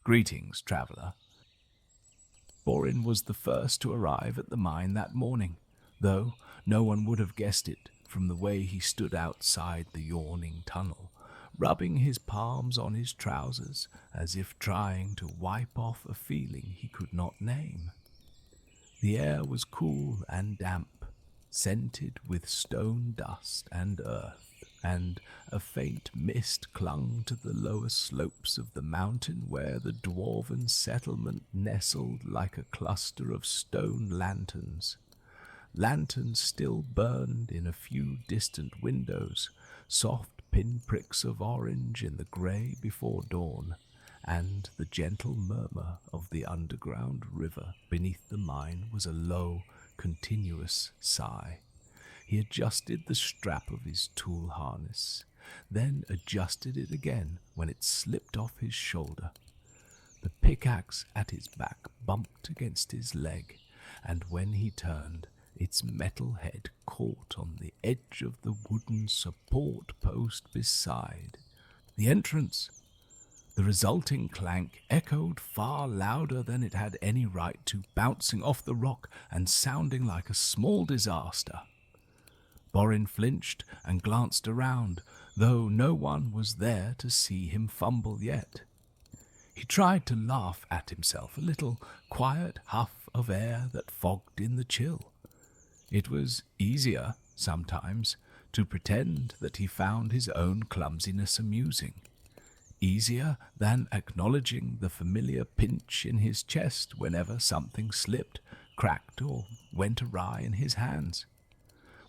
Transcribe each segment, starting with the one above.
"Greetings, traveller." Borin was the first to arrive at the mine that morning, though no one would have guessed it from the way he stood outside the yawning tunnel, rubbing his palms on his trousers as if trying to wipe off a feeling he could not name. The air was cool and damp, scented with stone dust and earth, and a faint mist clung to the lower slopes of the mountain where the dwarven settlement nestled like a cluster of stone lanterns. Lanterns still burned in a few distant windows, soft pinpricks of orange in the grey before dawn, and the gentle murmur of the underground river beneath the mine was a low, continuous sigh. He adjusted the strap of his tool harness, then adjusted it again when it slipped off his shoulder. The pickaxe at his back bumped against his leg, and when he turned, its metal head caught on the edge of the wooden support post beside. The entrance! The resulting clank echoed far louder than it had any right to, bouncing off the rock and sounding like a small disaster. Borin flinched and glanced around, though no one was there to see him fumble yet. He tried to laugh at himself, a little quiet huff of air that fogged in the chill. It was easier, sometimes, to pretend that he found his own clumsiness amusing. Easier than acknowledging the familiar pinch in his chest whenever something slipped, cracked, or went awry in his hands.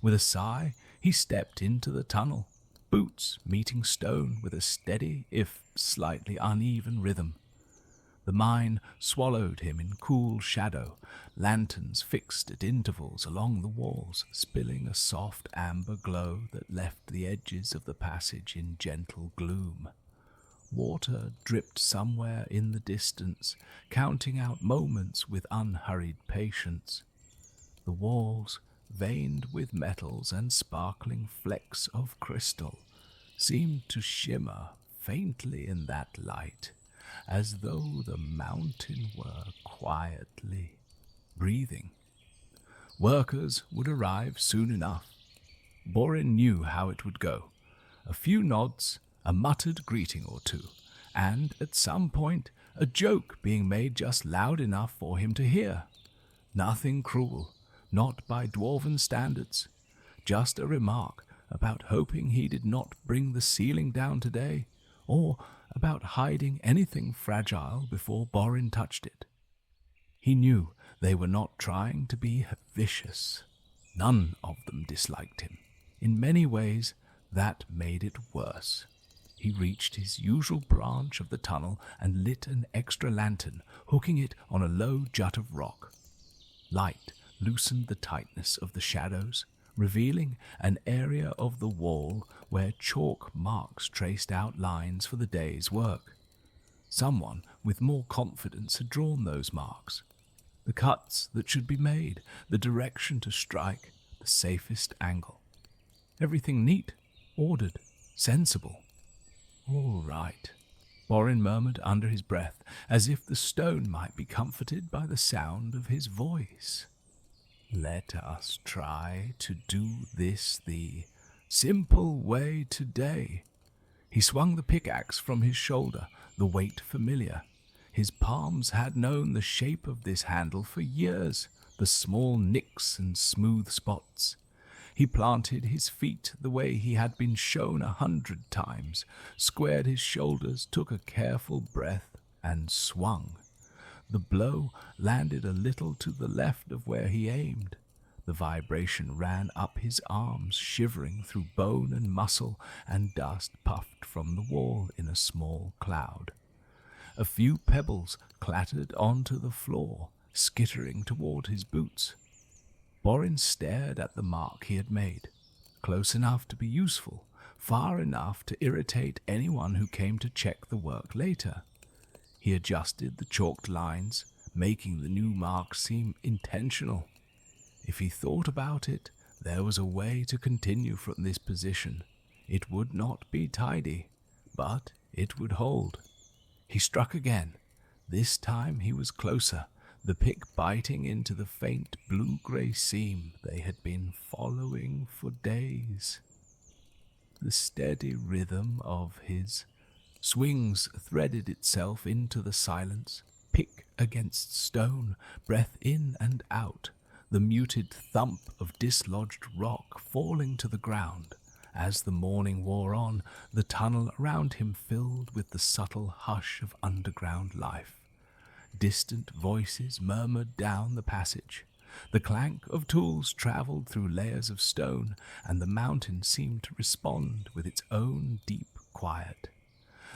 With a sigh, he stepped into the tunnel, boots meeting stone with a steady, if slightly uneven rhythm. The mine swallowed him in cool shadow, lanterns fixed at intervals along the walls, spilling a soft amber glow that left the edges of the passage in gentle gloom. Water dripped somewhere in the distance, counting out moments with unhurried patience. The walls, veined with metals and sparkling flecks of crystal, seemed to shimmer faintly in that light, as though the mountain were quietly breathing. Workers would arrive soon enough. Borin knew how it would go. A few nods, a muttered greeting or two, and at some point a joke being made just loud enough for him to hear. Nothing cruel, not by dwarven standards, just a remark about hoping he did not bring the ceiling down today, or about hiding anything fragile before Borin touched it. He knew they were not trying to be vicious. None of them disliked him. In many ways, that made it worse. He reached his usual branch of the tunnel and lit an extra lantern, hooking it on a low jut of rock. Light loosened the tightness of the shadows, revealing an area of the wall where chalk marks traced out lines for the day's work. Someone with more confidence had drawn those marks. The cuts that should be made, the direction to strike, the safest angle. Everything neat, ordered, sensible. All right, Borin murmured under his breath, as if the stone might be comforted by the sound of his voice. Let us try to do this the simple way today. He swung the pickaxe from his shoulder, the weight familiar. His palms had known the shape of this handle for years, the small nicks and smooth spots. He planted his feet the way he had been shown 100 times, squared his shoulders, took a careful breath, and swung. The blow landed a little to the left of where he aimed. The vibration ran up his arms, shivering through bone and muscle, and dust puffed from the wall in a small cloud. A few pebbles clattered onto the floor, skittering toward his boots. Borin stared at the mark he had made, close enough to be useful, far enough to irritate anyone who came to check the work later. He adjusted the chalked lines, making the new mark seem intentional. If he thought about it, there was a way to continue from this position. It would not be tidy, but it would hold. He struck again, This time he was closer, the pick biting into the faint blue-grey seam they had been following for days. The steady rhythm of his swings threaded itself into the silence, pick against stone, breath in and out, the muted thump of dislodged rock falling to the ground. As the morning wore on, the tunnel around him filled with the subtle hush of underground life. Distant voices murmured down the passage. The clank of tools travelled through layers of stone, and the mountain seemed to respond with its own deep quiet.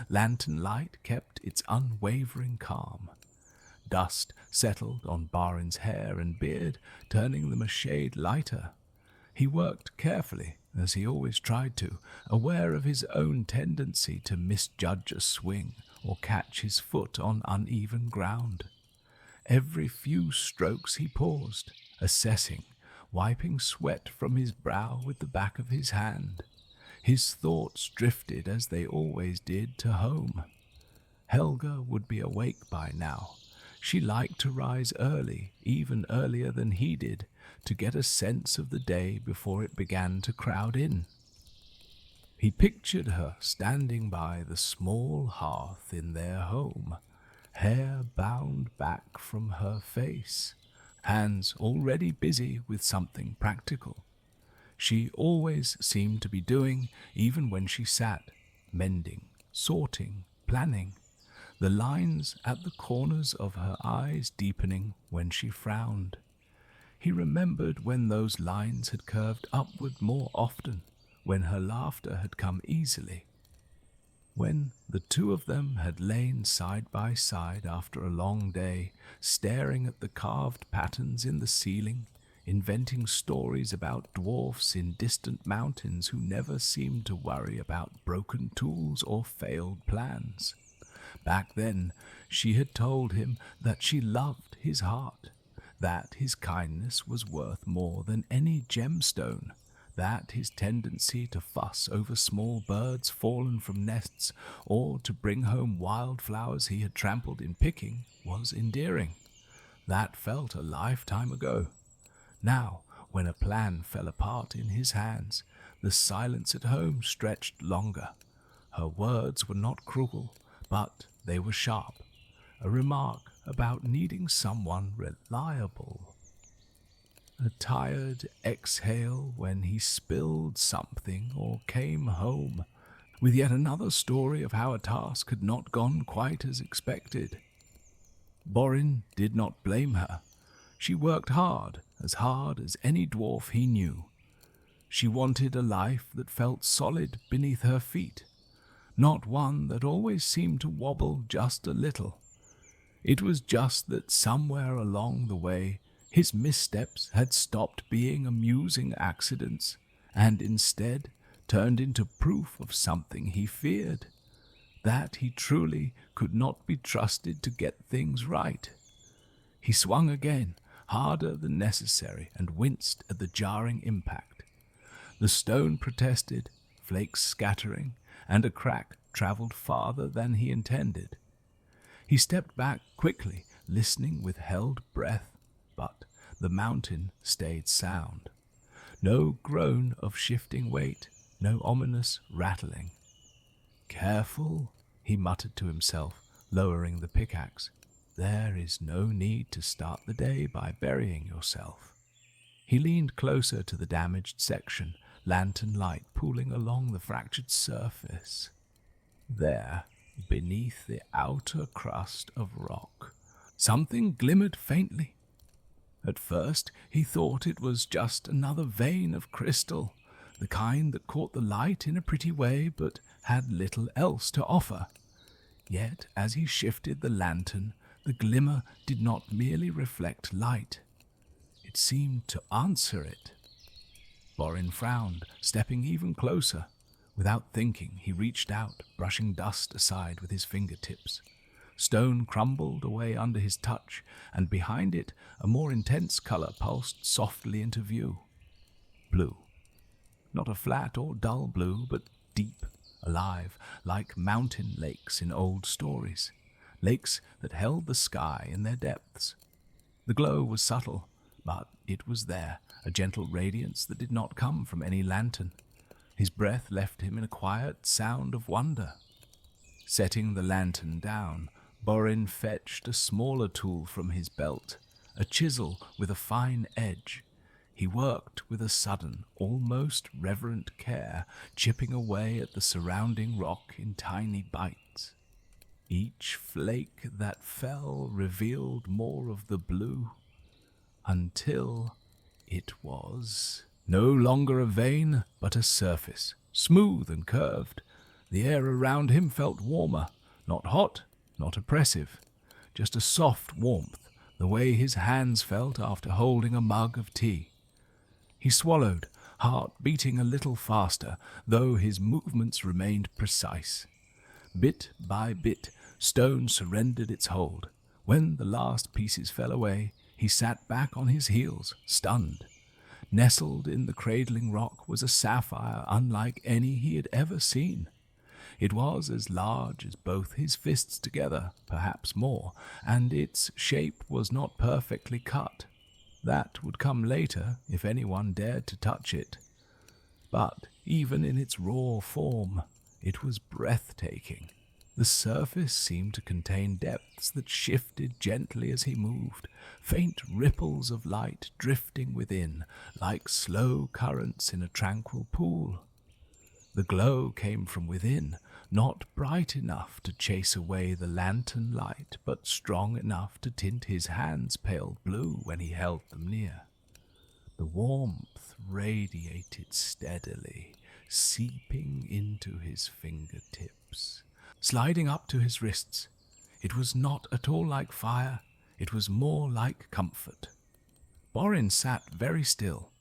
Lanternlight kept its unwavering calm. Dust settled on Barin's hair and beard, turning them a shade lighter. He worked carefully, as he always tried to, aware of his own tendency to misjudge a swing or catch his foot on uneven ground. Every few strokes he paused, assessing, wiping sweat from his brow with the back of his hand. His thoughts drifted, as they always did, to home. Helga would be awake by now. She liked to rise early, even earlier than he did, to get a sense of the day before it began to crowd in. He pictured her standing by the small hearth in their home, hair bound back from her face, hands already busy with something practical. She always seemed to be doing, even when she sat, mending, sorting, planning, the lines at the corners of her eyes deepening when she frowned. He remembered when those lines had curved upward more often, when her laughter had come easily. When the two of them had lain side by side after a long day, staring at the carved patterns in the ceiling, inventing stories about dwarfs in distant mountains who never seemed to worry about broken tools or failed plans. Back then, she had told him that she loved his heart, that his kindness was worth more than any gemstone, that his tendency to fuss over small birds fallen from nests or to bring home wildflowers he had trampled in picking was endearing. That felt a lifetime ago. Now, when a plan fell apart in his hands, the silence at home stretched longer. Her words were not cruel, but they were sharp. A remark about needing someone reliable. A tired exhale when he spilled something or came home, with yet another story of how a task had not gone quite as expected. Borin did not blame her. She worked hard as any dwarf he knew. She wanted a life that felt solid beneath her feet, not one that always seemed to wobble just a little. It was just that somewhere along the way, his missteps had stopped being amusing accidents and instead turned into proof of something he feared, that he truly could not be trusted to get things right. He swung again, harder than necessary, and winced at the jarring impact. The stone protested, flakes scattering, and a crack travelled farther than he intended. He stepped back quickly, listening with held breath, but the mountain stayed sound. No groan of shifting weight, no ominous rattling. "Careful," he muttered to himself, lowering the pickaxe. "There is no need to start the day by burying yourself." He leaned closer to the damaged section, lantern light pooling along the fractured surface. There, beneath the outer crust of rock, something glimmered faintly. At first, he thought it was just another vein of crystal, the kind that caught the light in a pretty way but had little else to offer. Yet, as he shifted the lantern, the glimmer did not merely reflect light. It seemed to answer it. Borin frowned, stepping even closer. Without thinking, he reached out, brushing dust aside with his fingertips. Stone crumbled away under his touch, and behind it a more intense color pulsed softly into view. Blue. Not a flat or dull blue, but deep, alive, like mountain lakes in old stories. lakes that held the sky in their depths. The glow was subtle, but it was there, a gentle radiance that did not come from any lantern. His breath left him in a quiet sound of wonder. Setting the lantern down, Borin fetched a smaller tool from his belt, a chisel with a fine edge. He worked with a sudden, almost reverent care, chipping away at the surrounding rock in tiny bites. Each flake that fell revealed more of the blue, until it was no longer a vein, but a surface, smooth and curved. The air around him felt warmer, not hot, not oppressive, just a soft warmth, the way his hands felt after holding a mug of tea. He swallowed, heart beating a little faster, though his movements remained precise. Bit by bit, stone surrendered its hold. When the last pieces fell away, he sat back on his heels, stunned. Nestled in the cradling rock was a sapphire unlike any he had ever seen. It was as large as both his fists together, perhaps more, and its shape was not perfectly cut. That would come later, if anyone dared to touch it. But even in its raw form, it was breathtaking. The surface seemed to contain depths that shifted gently as he moved, faint ripples of light drifting within, like slow currents in a tranquil pool. The glow came from within, not bright enough to chase away the lantern light, but strong enough to tint his hands pale blue when he held them near. The warmth radiated steadily, seeping into his fingertips, sliding up to his wrists. It was not at all like fire, it was more like comfort. Borin sat very still.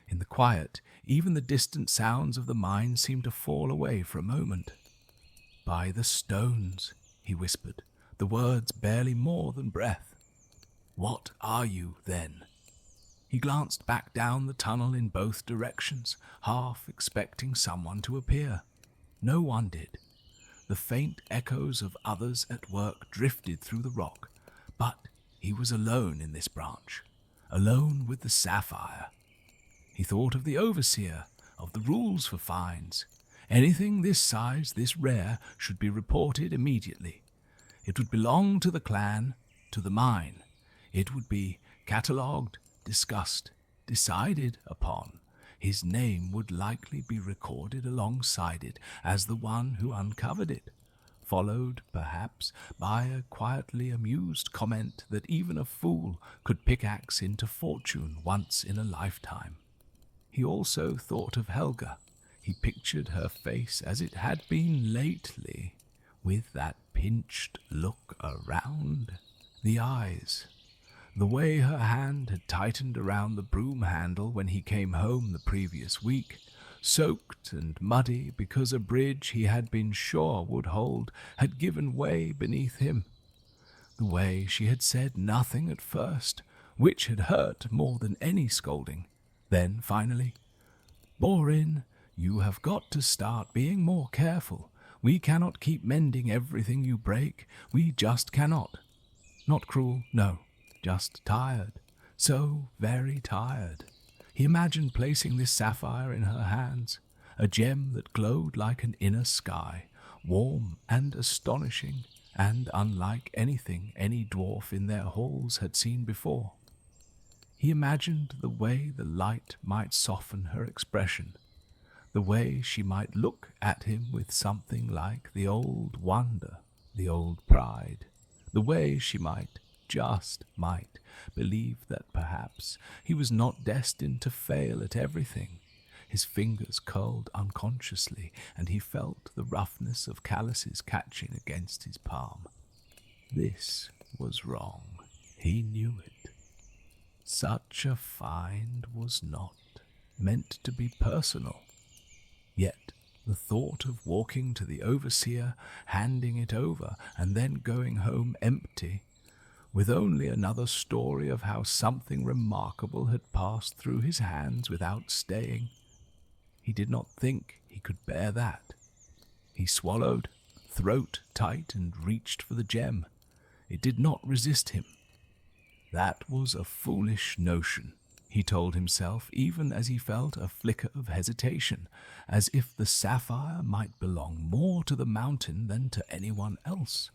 In the quiet, even the distant sounds of the mine seemed to fall away for a moment. "By the stones," he whispered, the words barely more than breath. "What are you, then?" He glanced back down the tunnel in both directions, half expecting someone to appear. No one did. The faint echoes of others at work drifted through the rock, but he was alone in this branch, alone with the sapphire. He thought of the overseer, of the rules for fines. Anything this size, this rare, should be reported immediately. It would belong to the clan, to the mine. It would be catalogued, discussed, decided upon. His name would likely be recorded alongside it as the one who uncovered it, followed, perhaps, by a quietly amused comment that even a fool could pickaxe into fortune once in a lifetime. He also thought of Helga. He pictured her face as it had been lately, with that pinched look around the eyes, the way her hand had tightened around the broom handle when he came home the previous week, soaked and muddy because a bridge he had been sure would hold had given way beneath him. The way she had said nothing at first, which had hurt more than any scolding. Then, finally, "Borin, you have got to start being more careful. We cannot keep mending everything you break. We just cannot." Not cruel, no, just tired. So very tired. He imagined placing this sapphire in her hands, a gem that glowed like an inner sky, warm and astonishing, and unlike anything any dwarf in their halls had seen before. He imagined the way the light might soften her expression, the way she might look at him with something like the old wonder, the old pride, the way she might, just might, believe that perhaps he was not destined to fail at everything. His fingers curled unconsciously, and he felt the roughness of calluses catching against his palm. This was wrong. He knew it. Such a find was not meant to be personal. Yet the thought of walking to the overseer, handing it over, and then going home empty, with only another story of how something remarkable had passed through his hands without staying, he did not think he could bear that. He swallowed, throat tight, and reached for the gem. it did not resist him. That was a foolish notion, he told himself, even as he felt a flicker of hesitation, as if the sapphire might belong more to the mountain than to anyone else.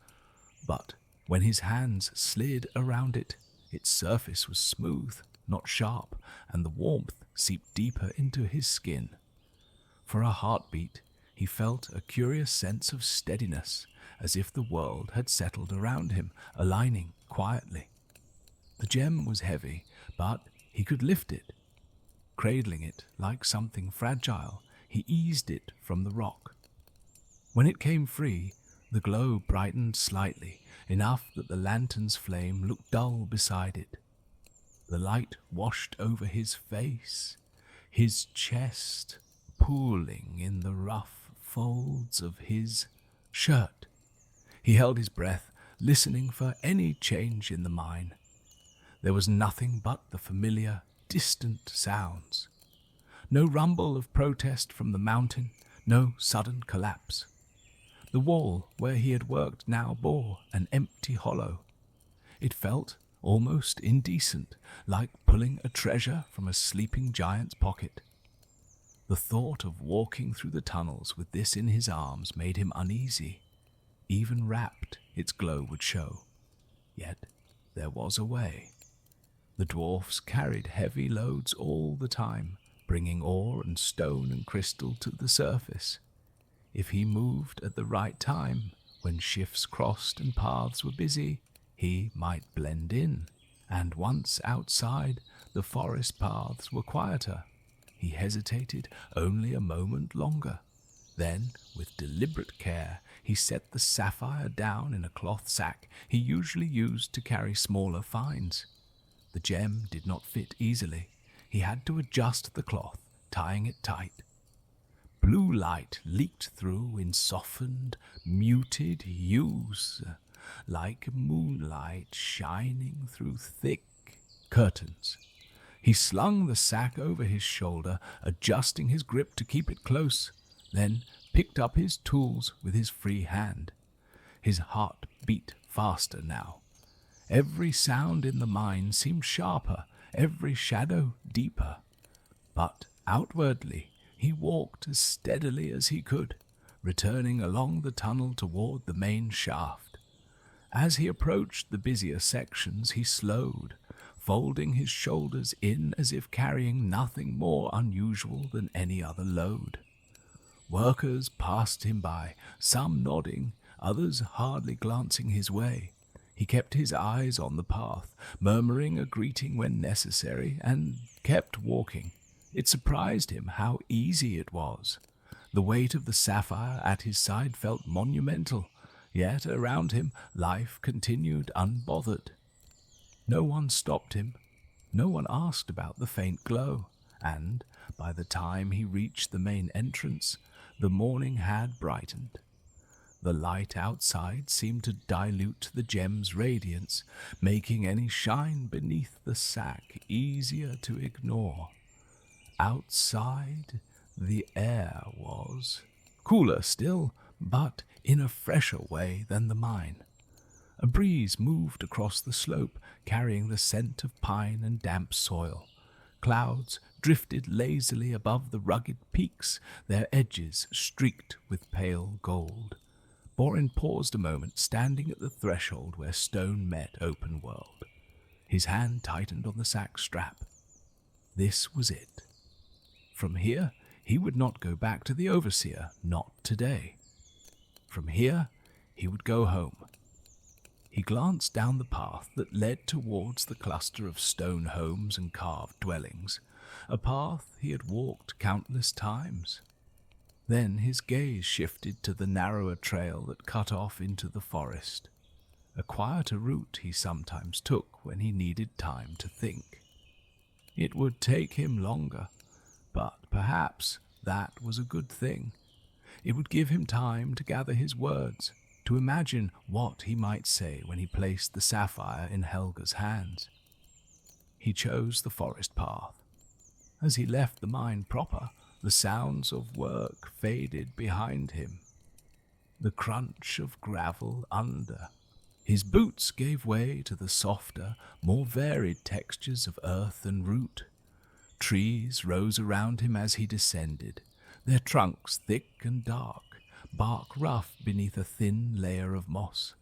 But when his hands slid around it, its surface was smooth, not sharp, and the warmth seeped deeper into his skin. For a heartbeat, he felt a curious sense of steadiness, as if the world had settled around him, aligning quietly. The gem was heavy, but he could lift it. Cradling it like something fragile, he eased it from the rock. When it came free, the glow brightened slightly, enough that the lantern's flame looked dull beside it. The light washed over his face, his chest pooling in the rough folds of his shirt. He held his breath, listening for any change in the mine. There was nothing but the familiar, distant sounds. No rumble of protest from the mountain, no sudden collapse. The wall where he had worked now bore an empty hollow. It felt almost indecent, like pulling a treasure from a sleeping giant's pocket. The thought of walking through the tunnels with this in his arms made him uneasy. Even wrapped, its glow would show. Yet there was a way. The dwarfs carried heavy loads all the time, bringing ore and stone and crystal to the surface. If he moved at the right time, when shifts crossed and paths were busy, he might blend in. And once outside, the forest paths were quieter. He hesitated only a moment longer. Then, with deliberate care, he set the sapphire down in a cloth sack he usually used to carry smaller finds. The gem did not fit easily. He had to adjust the cloth, tying it tight. Blue light leaked through in softened, muted hues, like moonlight shining through thick curtains. He slung the sack over his shoulder, adjusting his grip to keep it close, then picked up his tools with his free hand. His heart beat faster now. Every sound in the mine seemed sharper, every shadow deeper. But outwardly, he walked as steadily as he could, returning along the tunnel toward the main shaft. As he approached the busier sections, he slowed, folding his shoulders in as if carrying nothing more unusual than any other load. Workers passed him by, some nodding, others hardly glancing his way. He kept his eyes on the path, murmuring a greeting when necessary, and kept walking. It surprised him how easy it was. The weight of the sapphire at his side felt monumental, yet around him life continued unbothered. No one stopped him. No one asked about the faint glow, and by the time he reached the main entrance, the morning had brightened. The light outside seemed to dilute the gem's radiance, making any shine beneath the sack easier to ignore. Outside, the air was cooler still, but in a fresher way than the mine. A breeze moved across the slope, carrying the scent of pine and damp soil. Clouds drifted lazily above the rugged peaks, their edges streaked with pale gold. Borin paused a moment, standing at the threshold where stone met open world. His hand tightened on the sack strap. This was it. From here, he would not go back to the overseer, not today. From here, he would go home. He glanced down the path that led towards the cluster of stone homes and carved dwellings, a path he had walked countless times. Then his gaze shifted to the narrower trail that cut off into the forest, a quieter route he sometimes took when he needed time to think. It would take him longer, but perhaps that was a good thing. It would give him time to gather his words, to imagine what he might say when he placed the sapphire in Helga's hands. He chose the forest path. As he left the mine proper, the sounds of work faded behind him. The crunch of gravel under, His boots gave way to the softer, more varied textures of earth and root. Trees rose around him as he descended, their trunks thick and dark, bark rough beneath a thin layer of moss.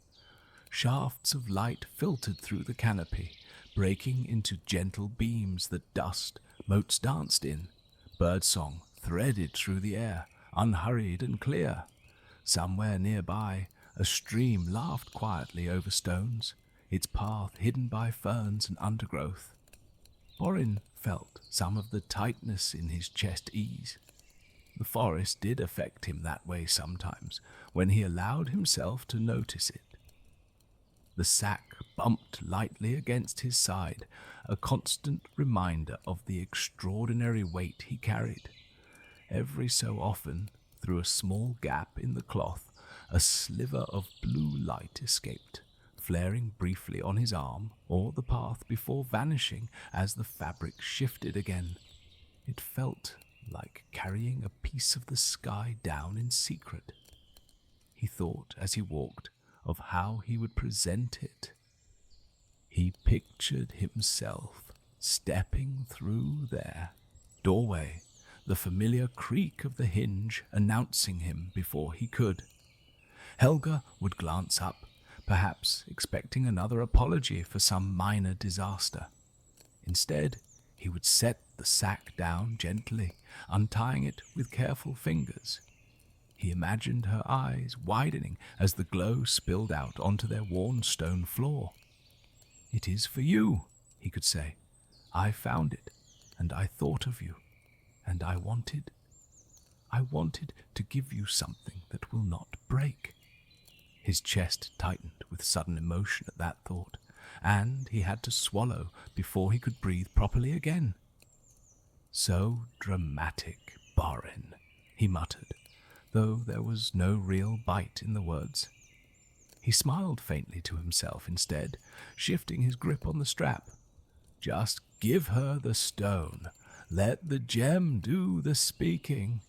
Shafts of light filtered through the canopy, breaking into gentle beams that dust motes danced in. Birdsong threaded through the air, unhurried and clear. Somewhere nearby, a stream laughed quietly over stones, its path hidden by ferns and undergrowth. Borin felt some of the tightness in his chest ease. The forest did affect him that way sometimes, when he allowed himself to notice it. The sack bumped lightly against his side, a constant reminder of the extraordinary weight he carried. Every so often, through a small gap in the cloth, a sliver of blue light escaped, flaring briefly on his arm or the path before vanishing as the fabric shifted again. It felt like carrying a piece of the sky down in secret. He thought as he walked of how he would present it. He pictured himself stepping through their doorway, the familiar creak of the hinge announcing him before he could. Helga would glance up, perhaps expecting another apology for some minor disaster. Instead, he would set the sack down gently, untying it with careful fingers. He imagined her eyes widening as the glow spilled out onto their worn stone floor. "It is for you," he could say. "I found it, and I thought of you, and I wanted to give you something that will not break." His chest tightened with sudden emotion at that thought, and he had to swallow before he could breathe properly again. "So dramatic, Borin," he muttered, though there was no real bite in the words. He smiled faintly to himself instead, shifting his grip on the strap. Just give her the stone. Let the gem do the speaking.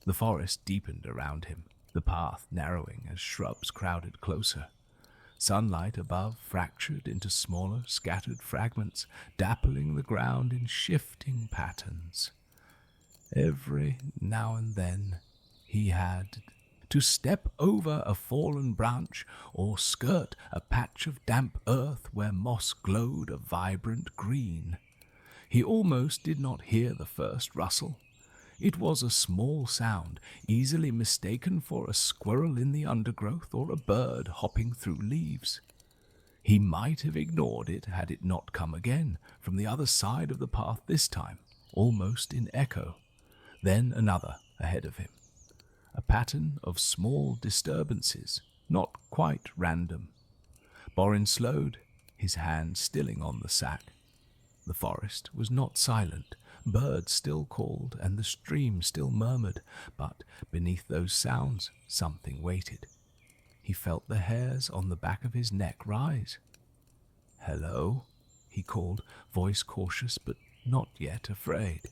The forest deepened around him, the path narrowing as shrubs crowded closer. Sunlight above fractured into smaller, scattered fragments, dappling the ground in shifting patterns. Every now and then he had to step over a fallen branch or skirt a patch of damp earth where moss glowed a vibrant green. He almost did not hear the first rustle. It was a small sound, easily mistaken for a squirrel in the undergrowth or a bird hopping through leaves. He might have ignored it had it not come again, from the other side of the path this time, almost in echo. Then another ahead of him. A pattern of small disturbances, not quite random. Borin slowed, his hand stilling on the sack. The forest was not silent. Birds still called, and the stream still murmured, but beneath those sounds something waited. He felt the hairs on the back of his neck rise. "Hello," he called, voice cautious but not yet afraid.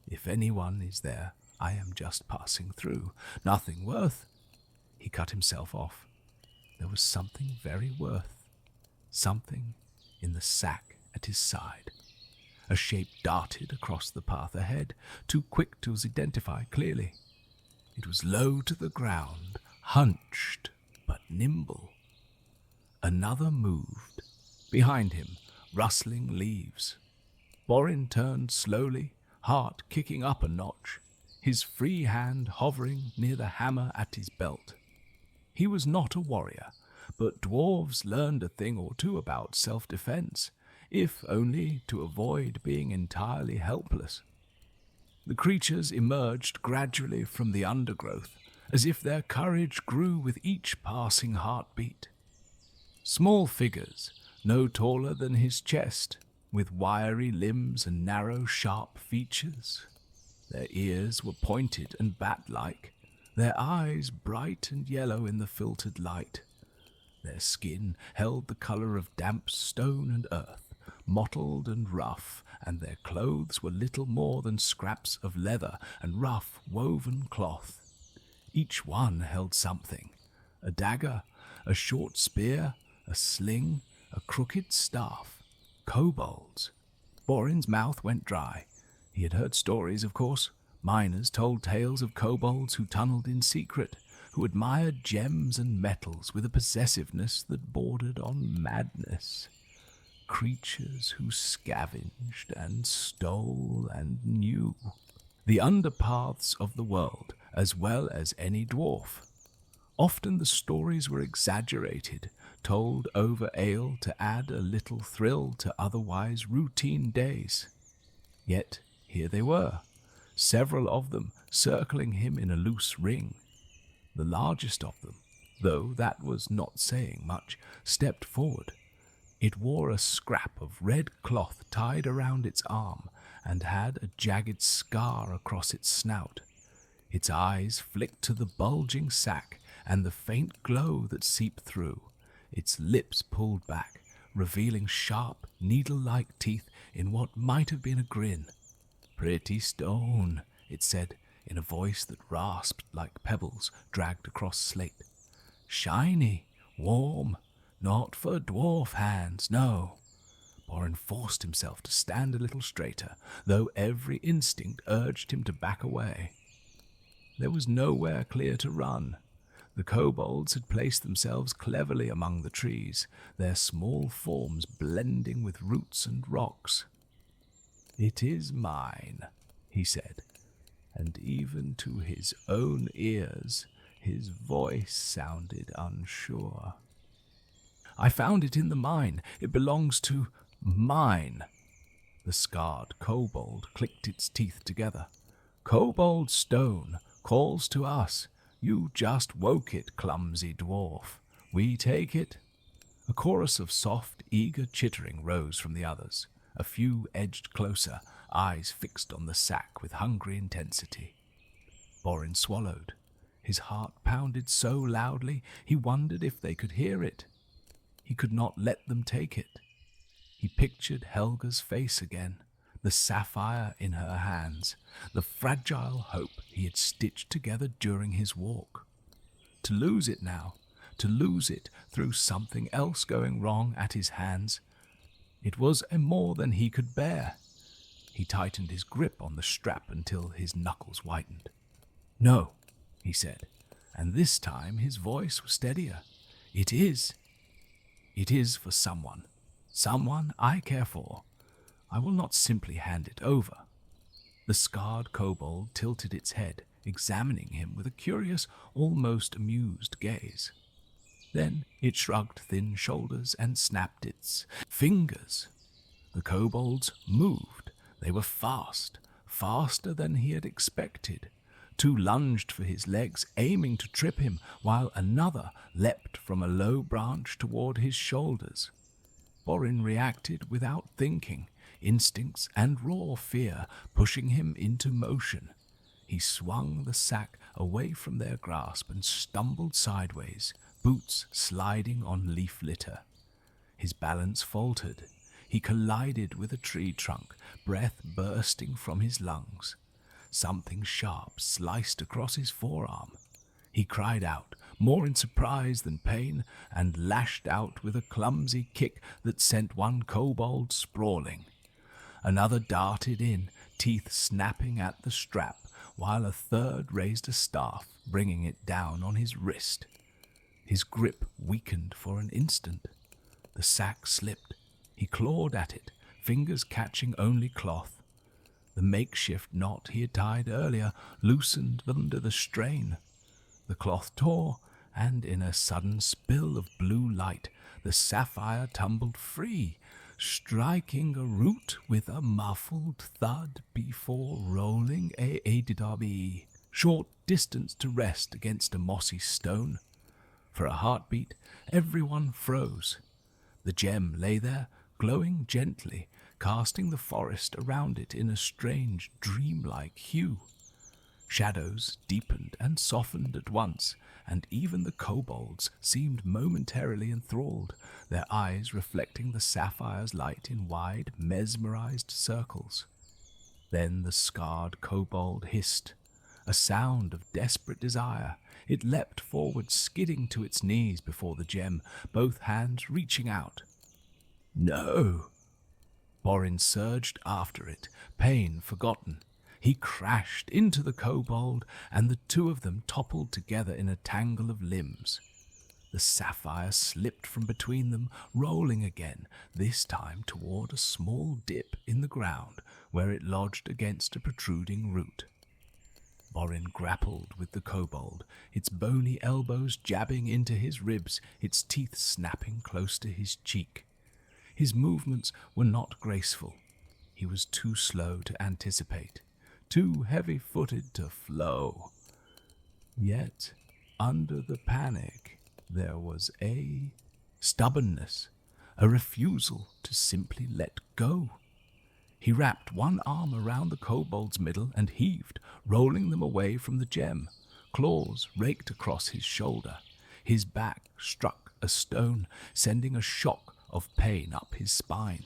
"If anyone is there, I am just passing through. Nothing worth." He cut himself off. There was something very worth. Something in the sack at his side. A shape darted across the path ahead, too quick to identify clearly. It was low to the ground, hunched but nimble. Another moved. Behind him, rustling leaves. Borin turned slowly, heart kicking up a notch, his free hand hovering near the hammer at his belt. He was not a warrior, but dwarves learned a thing or two about self-defense, if only to avoid being entirely helpless. The creatures emerged gradually from the undergrowth, as if their courage grew with each passing heartbeat. Small figures, no taller than his chest, with wiry limbs and narrow, sharp features. Their ears were pointed and bat-like, their eyes bright and yellow in the filtered light. Their skin held the color of damp stone and earth, mottled and rough, and their clothes were little more than scraps of leather and rough woven cloth. Each one held something, a dagger, a short spear, a sling, a crooked staff. Kobolds. Borin's mouth went dry. He had heard stories, of course. Miners told tales of kobolds who tunneled in secret, who admired gems and metals with a possessiveness that bordered on madness. Creatures who scavenged and stole and knew the underpaths of the world as well as any dwarf. Often the stories were exaggerated, told over ale to add a little thrill to otherwise routine days. Yet here they were, several of them circling him in a loose ring. The largest of them, though that was not saying much, stepped forward. It wore a scrap of red cloth tied around its arm and had a jagged scar across its snout. Its eyes flicked to the bulging sack and the faint glow that seeped through. Its lips pulled back, revealing sharp, needle-like teeth in what might have been a grin. "Pretty stone," it said, in a voice that rasped like pebbles dragged across slate. "Shiny, warm, not for dwarf hands, no." Borin forced himself to stand a little straighter, though every instinct urged him to back away. There was nowhere clear to run. The kobolds had placed themselves cleverly among the trees, their small forms blending with roots and rocks. "It is mine," he said, and even to his own ears his voice sounded unsure. "I found it in the mine. It belongs to mine." The scarred kobold clicked its teeth together. "Kobold stone calls to us. You just woke it, clumsy dwarf. We take it." A chorus of soft, eager chittering rose from the others. A few edged closer, eyes fixed on the sack with hungry intensity. Borin swallowed. His heart pounded so loudly he wondered if they could hear it. He could not let them take it. He pictured Helga's face again, the sapphire in her hands, the fragile hope he had stitched together during his walk. To lose it now, to lose it through something else going wrong at his hands, it was a more than he could bear. He tightened his grip on the strap until his knuckles whitened. "No," he said, and this time his voice was steadier. It is for someone I care for. I will not simply hand it over." The scarred kobold tilted its head, examining him with a curious, almost amused gaze. Then it shrugged thin shoulders and snapped its fingers. The kobolds moved. They were fast, faster than he had expected. Two lunged for his legs, aiming to trip him, while another leapt from a low branch toward his shoulders. Borin reacted without thinking, instincts and raw fear pushing him into motion. He swung the sack away from their grasp and stumbled sideways, boots sliding on leaf litter. His balance faltered. He collided with a tree trunk, breath bursting from his lungs. Something sharp sliced across his forearm. He cried out, more in surprise than pain, and lashed out with a clumsy kick that sent one kobold sprawling. Another darted in, teeth snapping at the strap, while a third raised a staff, bringing it down on his wrist. His grip weakened for an instant. The sack slipped. He clawed at it, fingers catching only cloth. The makeshift knot he had tied earlier loosened under the strain. The cloth tore, and in a sudden spill of blue light, the sapphire tumbled free, striking a root with a muffled thud before rolling a short distance to rest against a mossy stone. For a heartbeat, everyone froze. The gem lay there, glowing gently, casting the forest around it in a strange, dreamlike hue. Shadows deepened and softened at once, and even the kobolds seemed momentarily enthralled, their eyes reflecting the sapphire's light in wide, mesmerized circles. Then the scarred kobold hissed. a sound of desperate desire. It leapt forward, skidding to its knees before the gem, both hands reaching out. No! Borin surged after it, pain forgotten. He crashed into the kobold, and the two of them toppled together in a tangle of limbs. The sapphire slipped from between them, rolling again, this time toward a small dip in the ground where it lodged against a protruding root. Borin grappled with the kobold, its bony elbows jabbing into his ribs, its teeth snapping close to his cheek. His movements were not graceful. He was too slow to anticipate, too heavy-footed to flow. Yet, under the panic, there was a stubbornness, a refusal to simply let go. He wrapped one arm around the kobold's middle and heaved, rolling them away from the gem. Claws raked across his shoulder. His back struck a stone, sending a shock of pain up his spine.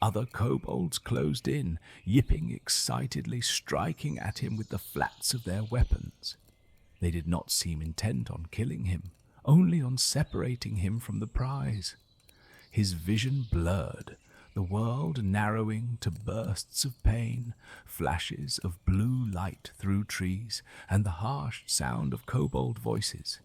Other kobolds closed in, yipping excitedly, striking at him with the flats of their weapons. They did not seem intent on killing him, only on separating him from the prize. His vision blurred, the world narrowing to bursts of pain, flashes of blue light through trees, and the harsh sound of kobold voices.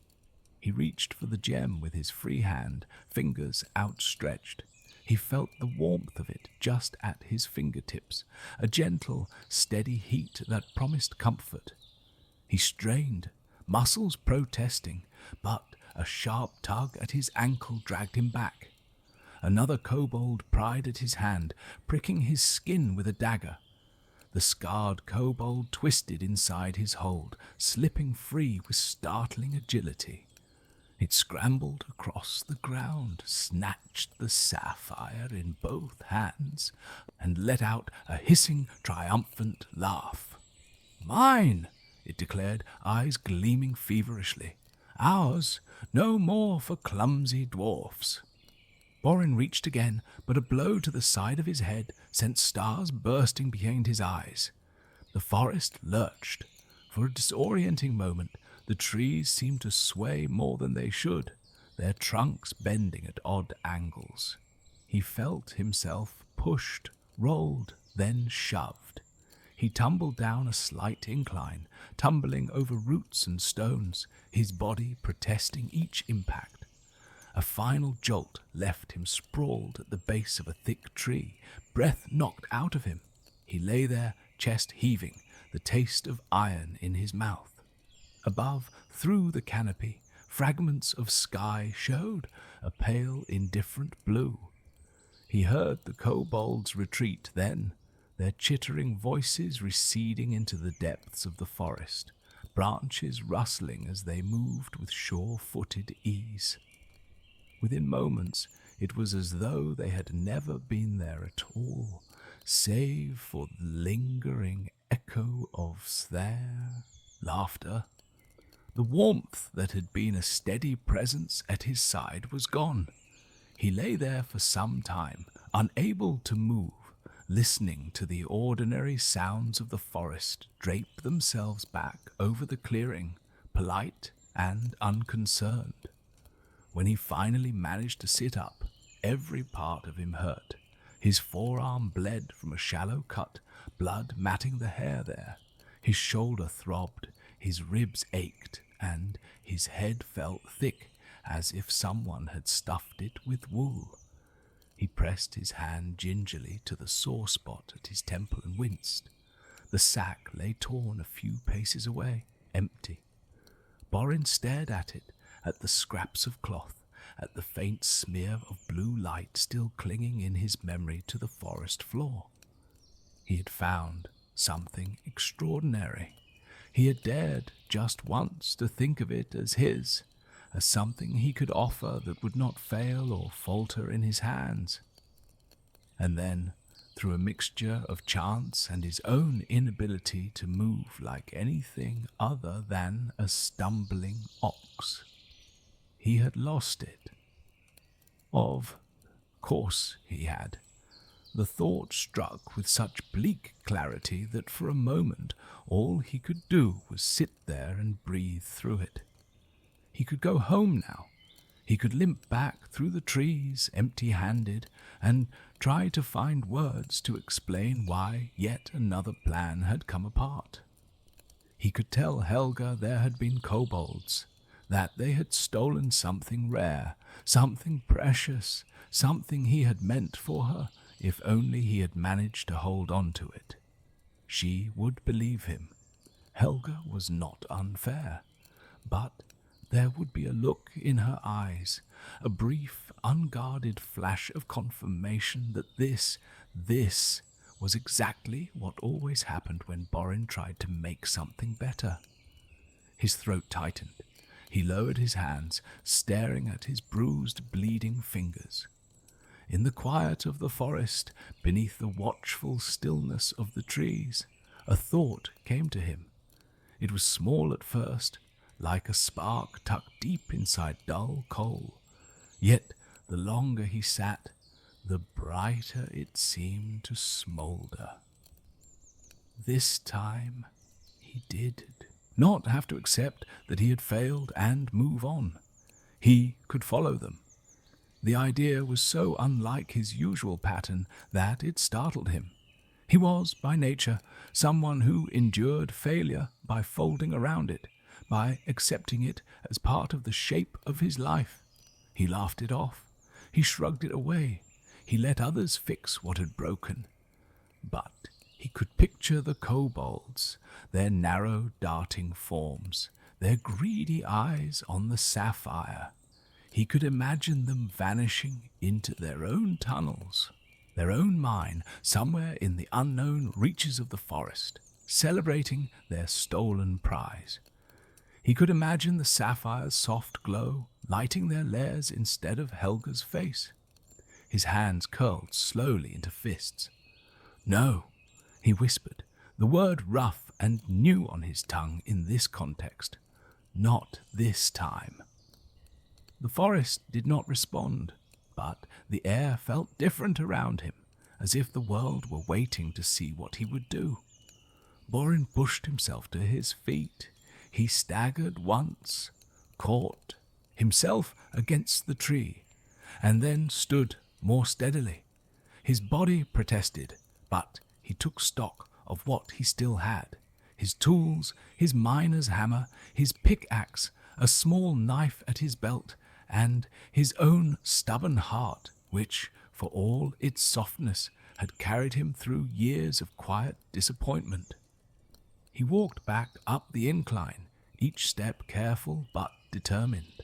He reached for the gem with his free hand, fingers outstretched. He felt the warmth of it just at his fingertips, a gentle, steady heat that promised comfort. He strained, muscles protesting, but a sharp tug at his ankle dragged him back. Another kobold pried at his hand, pricking his skin with a dagger. The scarred kobold twisted inside his hold, slipping free with startling agility. It scrambled across the ground, snatched the sapphire in both hands, and let out a hissing, triumphant laugh. "Mine!" it declared, eyes gleaming feverishly. "Ours, no more for clumsy dwarfs." Borin reached again, but a blow to the side of his head sent stars bursting behind his eyes. The forest lurched. For a disorienting moment, the trees seemed to sway more than they should, their trunks bending at odd angles. He felt himself pushed, rolled, then shoved. He tumbled down a slight incline, tumbling over roots and stones, his body protesting each impact. A final jolt left him sprawled at the base of a thick tree, breath knocked out of him. He lay there, chest heaving, the taste of iron in his mouth. Above, through the canopy, fragments of sky showed, a pale, indifferent blue. He heard the kobolds retreat then, their chittering voices receding into the depths of the forest, branches rustling as they moved with sure-footed ease. Within moments, it was as though they had never been there at all, save for the lingering echo of their laughter. The warmth that had been a steady presence at his side was gone. He lay there for some time, unable to move, listening to the ordinary sounds of the forest drape themselves back over the clearing, polite and unconcerned. When he finally managed to sit up, every part of him hurt. His forearm bled from a shallow cut, blood matting the hair there. His shoulder throbbed, his ribs ached, and his head felt thick, as if someone had stuffed it with wool. He pressed his hand gingerly to the sore spot at his temple and winced. The sack lay torn a few paces away, empty. Borin stared at it, at the scraps of cloth, at the faint smear of blue light still clinging in his memory to the forest floor. He had found something extraordinary. He had dared just once to think of it as his, as something he could offer that would not fail or falter in his hands. And then, through a mixture of chance and his own inability to move like anything other than a stumbling ox, he had lost it. Of course he had. The thought struck with such bleak clarity that for a moment all he could do was sit there and breathe through it. He could go home now. He could limp back through the trees empty-handed and try to find words to explain why yet another plan had come apart. He could tell Helga there had been kobolds, that they had stolen something rare, something precious, something he had meant for her, if only he had managed to hold on to it. She would believe him. Helga was not unfair, but there would be a look in her eyes, a brief, unguarded flash of confirmation that this was exactly what always happened when Borin tried to make something better. His throat tightened. He lowered his hands, staring at his bruised, bleeding fingers. In the quiet of the forest, beneath the watchful stillness of the trees, a thought came to him. It was small at first, like a spark tucked deep inside dull coal. Yet the longer he sat, the brighter it seemed to smoulder. This time he did not have to accept that he had failed and move on. He could follow them. The idea was so unlike his usual pattern that it startled him. He was, by nature, someone who endured failure by folding around it, by accepting it as part of the shape of his life. He laughed it off. He shrugged it away. He let others fix what had broken. But he could picture the kobolds, their narrow, darting forms, their greedy eyes on the sapphire. He could imagine them vanishing into their own tunnels, their own mine, somewhere in the unknown reaches of the forest, celebrating their stolen prize. He could imagine the sapphire's soft glow lighting their lairs instead of Helga's face. His hands curled slowly into fists. "No," he whispered, the word rough and new on his tongue in this context. "Not this time." The forest did not respond, but the air felt different around him, as if the world were waiting to see what he would do. Borin pushed himself to his feet. He staggered once, caught himself against the tree, and then stood more steadily. His body protested, but he took stock of what he still had. His tools, his miner's hammer, his pickaxe, a small knife at his belt, and his own stubborn heart, which, for all its softness, had carried him through years of quiet disappointment. He walked back up the incline, each step careful but determined.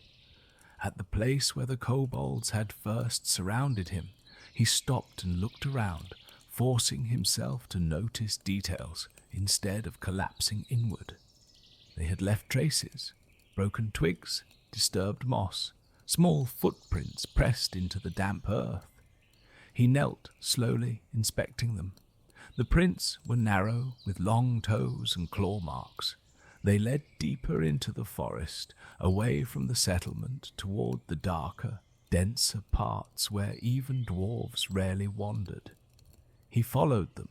At the place where the kobolds had first surrounded him, he stopped and looked around, forcing himself to notice details instead of collapsing inward. They had left traces, broken twigs, disturbed moss, small footprints pressed into the damp earth. He knelt, slowly inspecting them. The prints were narrow, with long toes and claw marks. They led deeper into the forest, away from the settlement toward the darker, denser parts where even dwarves rarely wandered. He followed them.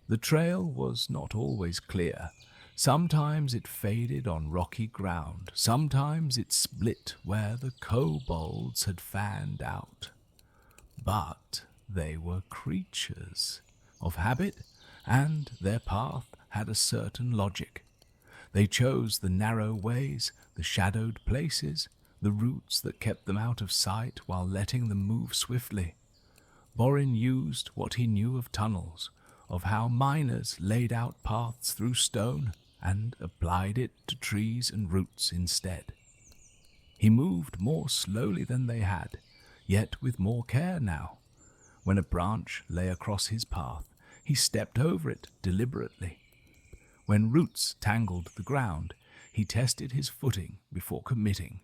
The trail was not always clear. Sometimes it faded on rocky ground, sometimes it split where the kobolds had fanned out. But they were creatures of habit, and their path had a certain logic. They chose the narrow ways, the shadowed places, the routes that kept them out of sight while letting them move swiftly. Borin used what he knew of tunnels, of how miners laid out paths through stone, and applied it to trees and roots instead. He moved more slowly than they had, yet with more care now. When a branch lay across his path, he stepped over it deliberately. When roots tangled the ground, he tested his footing before committing.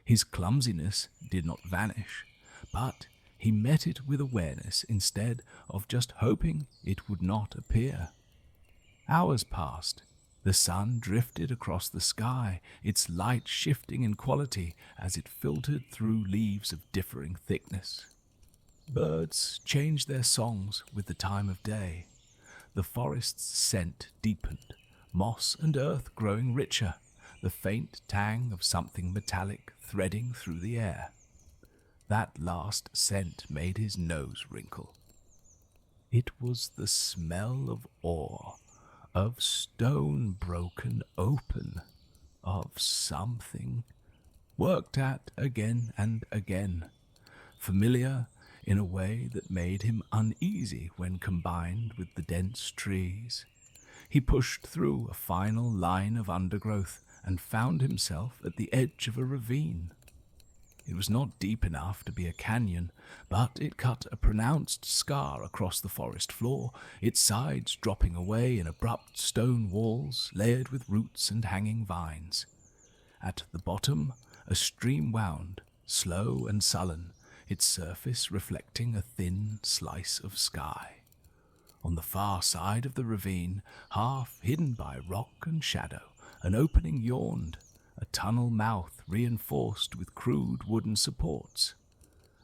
His clumsiness did not vanish, but he met it with awareness instead of just hoping it would not appear. Hours passed. The sun drifted across the sky, its light shifting in quality as it filtered through leaves of differing thickness. Birds changed their songs with the time of day. The forest's scent deepened, moss and earth growing richer, the faint tang of something metallic threading through the air. That last scent made his nose wrinkle. It was the smell of ore, of stone broken open, of something worked at again and again, familiar in a way that made him uneasy when combined with the dense trees. He pushed through a final line of undergrowth and found himself at the edge of a ravine. It was not deep enough to be a canyon, but it cut a pronounced scar across the forest floor, its sides dropping away in abrupt stone walls layered with roots and hanging vines. At the bottom, a stream wound, slow and sullen, its surface reflecting a thin slice of sky. On the far side of the ravine, half hidden by rock and shadow, an opening yawned, a tunnel mouth reinforced with crude wooden supports.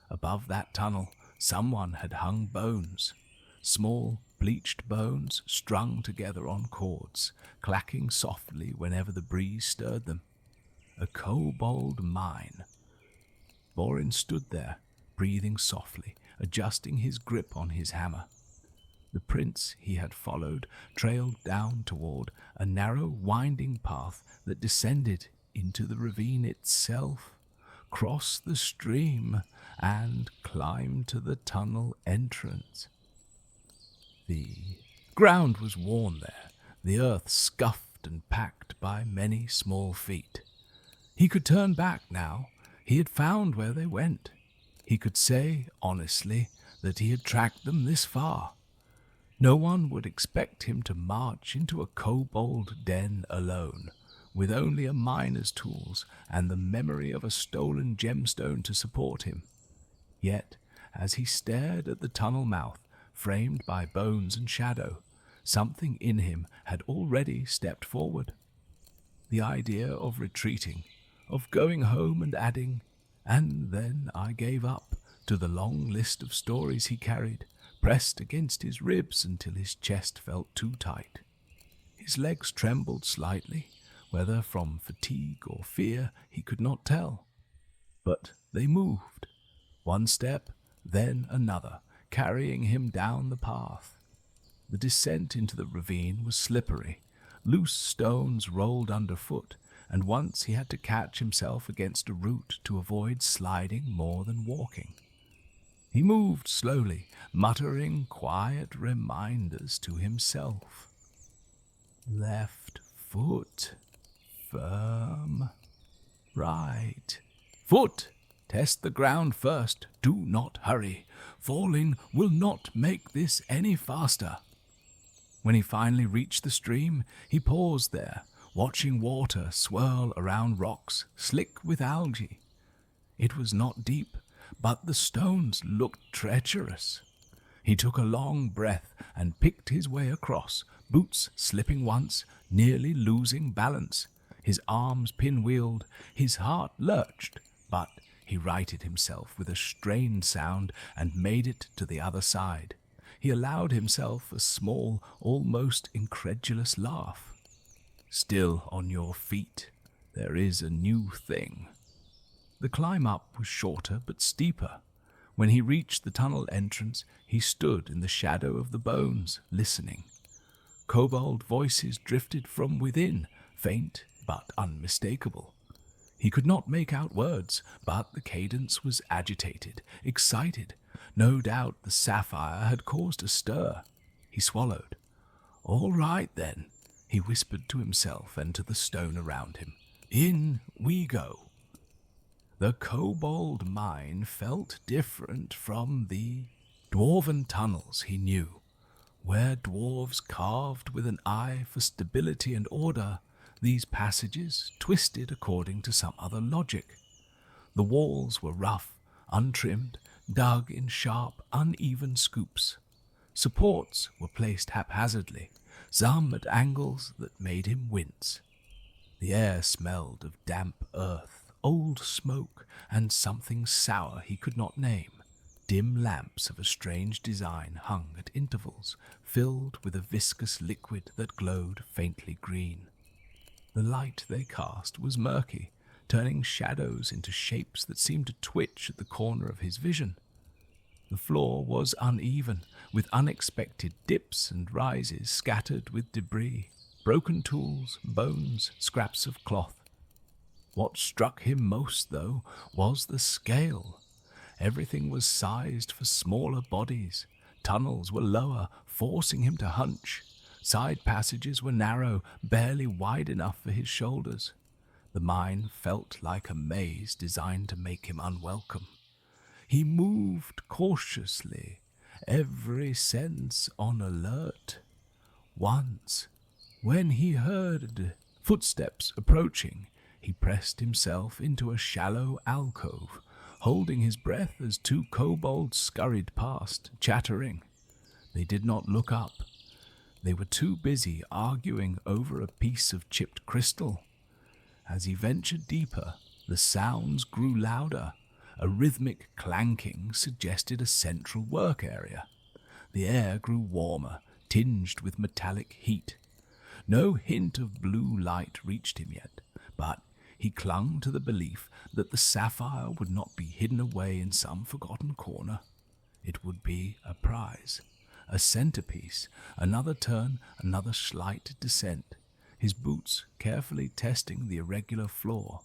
Above that tunnel, someone had hung bones, small bleached bones strung together on cords, clacking softly whenever the breeze stirred them. A kobold mine. Borin stood there, breathing softly, adjusting his grip on his hammer. The prince he had followed trailed down toward a narrow, winding path that descended into the ravine itself, crossed the stream, and climbed to the tunnel entrance. The ground was worn there, the earth scuffed and packed by many small feet. He could turn back now. He had found where they went. He could say, honestly, that he had tracked them this far. No one would expect him to march into a kobold den alone, with only a miner's tools and the memory of a stolen gemstone to support him. Yet, as he stared at the tunnel mouth, framed by bones and shadow, something in him had already stepped forward. The idea of retreating, of going home and adding, "And then I gave up," to the long list of stories he carried, pressed against his ribs until his chest felt too tight. His legs trembled slightly, whether from fatigue or fear he could not tell. But they moved, one step, then another, carrying him down the path. The descent into the ravine was slippery. Loose stones rolled underfoot, and once he had to catch himself against a root to avoid sliding more than walking. He moved slowly, muttering quiet reminders to himself. Left foot, firm. Right foot, test the ground first, do not hurry. Falling will not make this any faster. When he finally reached the stream, he paused there, watching water swirl around rocks slick with algae. It was not deep, but the stones looked treacherous. He took a long breath and picked his way across, boots slipping once, nearly losing balance. His arms pinwheeled, his heart lurched, but he righted himself with a strained sound and made it to the other side. He allowed himself a small, almost incredulous laugh. Still on your feet, there is a new thing. The climb up was shorter but steeper. When he reached the tunnel entrance, he stood in the shadow of the bones, listening. Kobold voices drifted from within, faint but unmistakable. He could not make out words, but the cadence was agitated, excited. No doubt the sapphire had caused a stir. He swallowed. "All right, then," he whispered to himself and to the stone around him. "In we go." The kobold mine felt different from the dwarven tunnels he knew, where dwarves carved with an eye for stability and order. These passages twisted according to some other logic. The walls were rough, untrimmed, dug in sharp, uneven scoops. Supports were placed haphazardly, some at angles that made him wince. The air smelled of damp earth, old smoke, and something sour he could not name. Dim lamps of a strange design hung at intervals, filled with a viscous liquid that glowed faintly green. The light they cast was murky, turning shadows into shapes that seemed to twitch at the corner of his vision. The floor was uneven, with unexpected dips and rises scattered with debris, broken tools, bones, scraps of cloth. What struck him most, though, was the scale. Everything was sized for smaller bodies. Tunnels were lower, forcing him to hunch. Side passages were narrow, barely wide enough for his shoulders. The mine felt like a maze designed to make him unwelcome. He moved cautiously, every sense on alert. Once, when he heard footsteps approaching, he pressed himself into a shallow alcove, holding his breath as two kobolds scurried past, chattering. They did not look up. They were too busy arguing over a piece of chipped crystal. As he ventured deeper, the sounds grew louder. A rhythmic clanking suggested a central work area. The air grew warmer, tinged with metallic heat. No hint of blue light reached him yet, but he clung to the belief that the sapphire would not be hidden away in some forgotten corner. It would be a prize, a centerpiece, another turn, another slight descent, his boots carefully testing the irregular floor.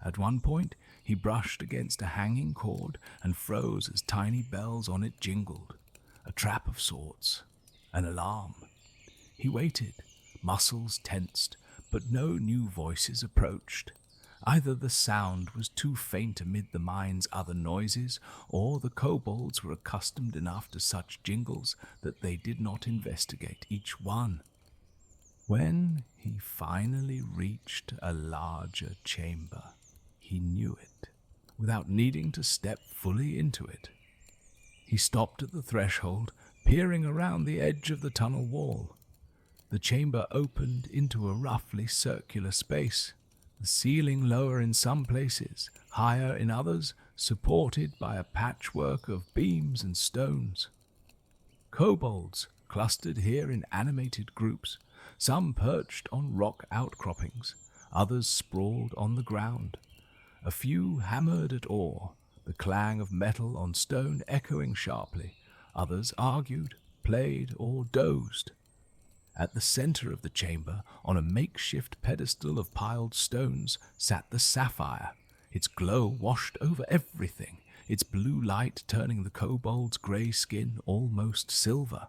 At one point, he brushed against a hanging cord and froze as tiny bells on it jingled. A trap of sorts, an alarm. He waited, muscles tensed, but no new voices approached. Either the sound was too faint amid the mine's other noises, or the kobolds were accustomed enough to such jingles that they did not investigate each one. When he finally reached a larger chamber, he knew it, without needing to step fully into it. He stopped at the threshold, peering around the edge of the tunnel wall. The chamber opened into a roughly circular space, the ceiling lower in some places, higher in others, supported by a patchwork of beams and stones. Kobolds clustered here in animated groups, some perched on rock outcroppings, others sprawled on the ground. A few hammered at ore, the clang of metal on stone echoing sharply. Others argued, played, or dozed. At the center of the chamber, on a makeshift pedestal of piled stones, sat the sapphire. Its glow washed over everything, its blue light turning the kobold's grey skin almost silver.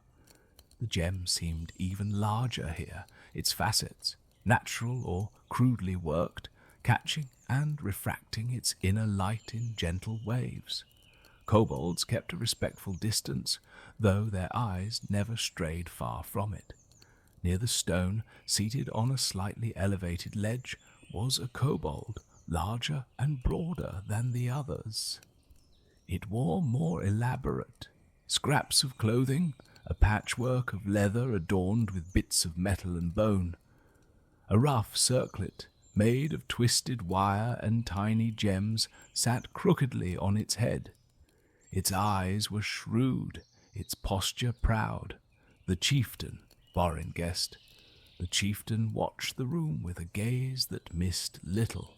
The gem seemed even larger here, its facets, natural or crudely worked, catching and refracting its inner light in gentle waves. Kobolds kept a respectful distance, though their eyes never strayed far from it. Near the stone, seated on a slightly elevated ledge, was a kobold, larger and broader than the others. It wore more elaborate scraps of clothing, a patchwork of leather adorned with bits of metal and bone. A rough circlet, made of twisted wire and tiny gems, sat crookedly on its head. Its eyes were shrewd, its posture proud. The chieftain, Borin guessed. The chieftain watched the room with a gaze that missed little.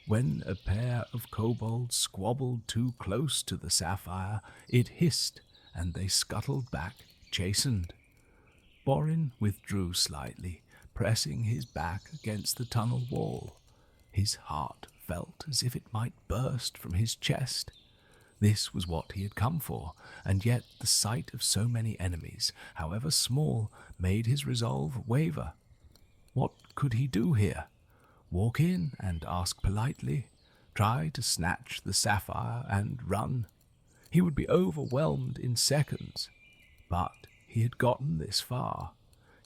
When a pair of kobolds squabbled too close to the sapphire, it hissed, and they scuttled back, chastened. Borin withdrew slightly, pressing his back against the tunnel wall. His heart felt as if it might burst from his chest. This was what he had come for, and yet the sight of so many enemies, however small, made his resolve waver. What could he do here? Walk in and ask politely? Try to snatch the sapphire and run? He would be overwhelmed in seconds. But he had gotten this far.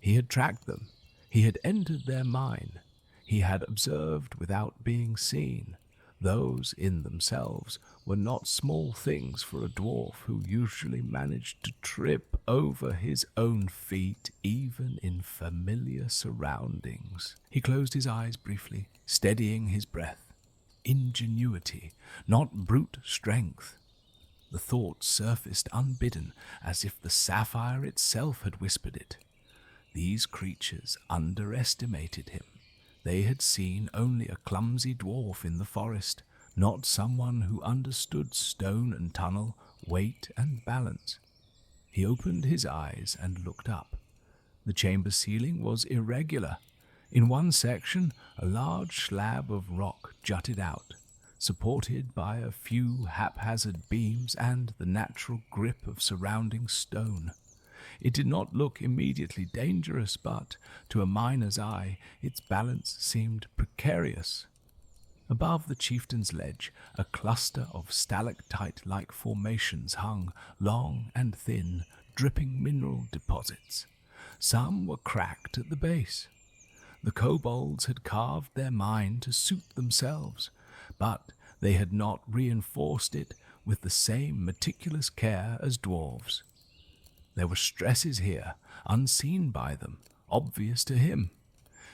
He had tracked them. He had entered their mine. He had observed without being seen. Those, in themselves, were not small things for a dwarf who usually managed to trip over his own feet even in familiar surroundings. He closed his eyes briefly, steadying his breath. Ingenuity, not brute strength. The thought surfaced unbidden, as if the sapphire itself had whispered it. These creatures underestimated him. They had seen only a clumsy dwarf in the forest, not someone who understood stone and tunnel, weight and balance. He opened his eyes and looked up. The chamber ceiling was irregular. In one section, a large slab of rock jutted out, supported by a few haphazard beams and the natural grip of surrounding stone. It did not look immediately dangerous, but to a miner's eye, its balance seemed precarious. Above the chieftain's ledge, a cluster of stalactite-like formations hung, long and thin, dripping mineral deposits. Some were cracked at the base. The kobolds had carved their mine to suit themselves, but they had not reinforced it with the same meticulous care as dwarves. There were stresses here, unseen by them, obvious to him.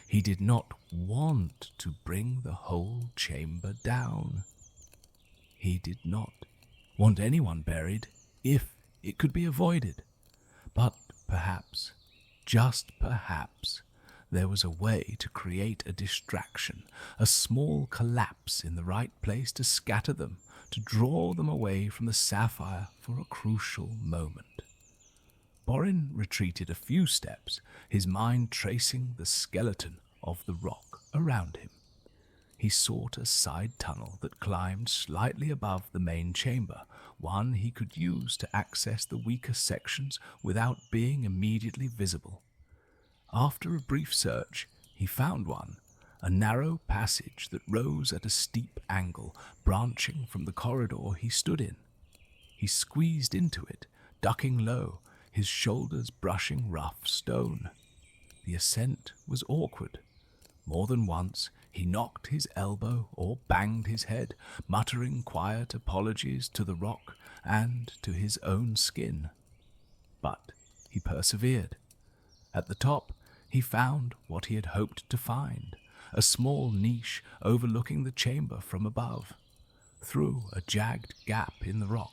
He did not want to bring the whole chamber down. He did not want anyone buried if it could be avoided. But perhaps, just perhaps, there was a way to create a distraction, a small collapse in the right place to scatter them, to draw them away from the sapphire for a crucial moment. Borin retreated a few steps, his mind tracing the skeleton of the rock around him. He sought a side tunnel that climbed slightly above the main chamber, one he could use to access the weaker sections without being immediately visible. After a brief search, he found one, a narrow passage that rose at a steep angle, branching from the corridor he stood in. He squeezed into it, ducking low, his shoulders brushing rough stone. The ascent was awkward. More than once he knocked his elbow or banged his head, muttering quiet apologies to the rock and to his own skin. But he persevered. At the top, he found what he had hoped to find, a small niche overlooking the chamber from above. Through a jagged gap in the rock,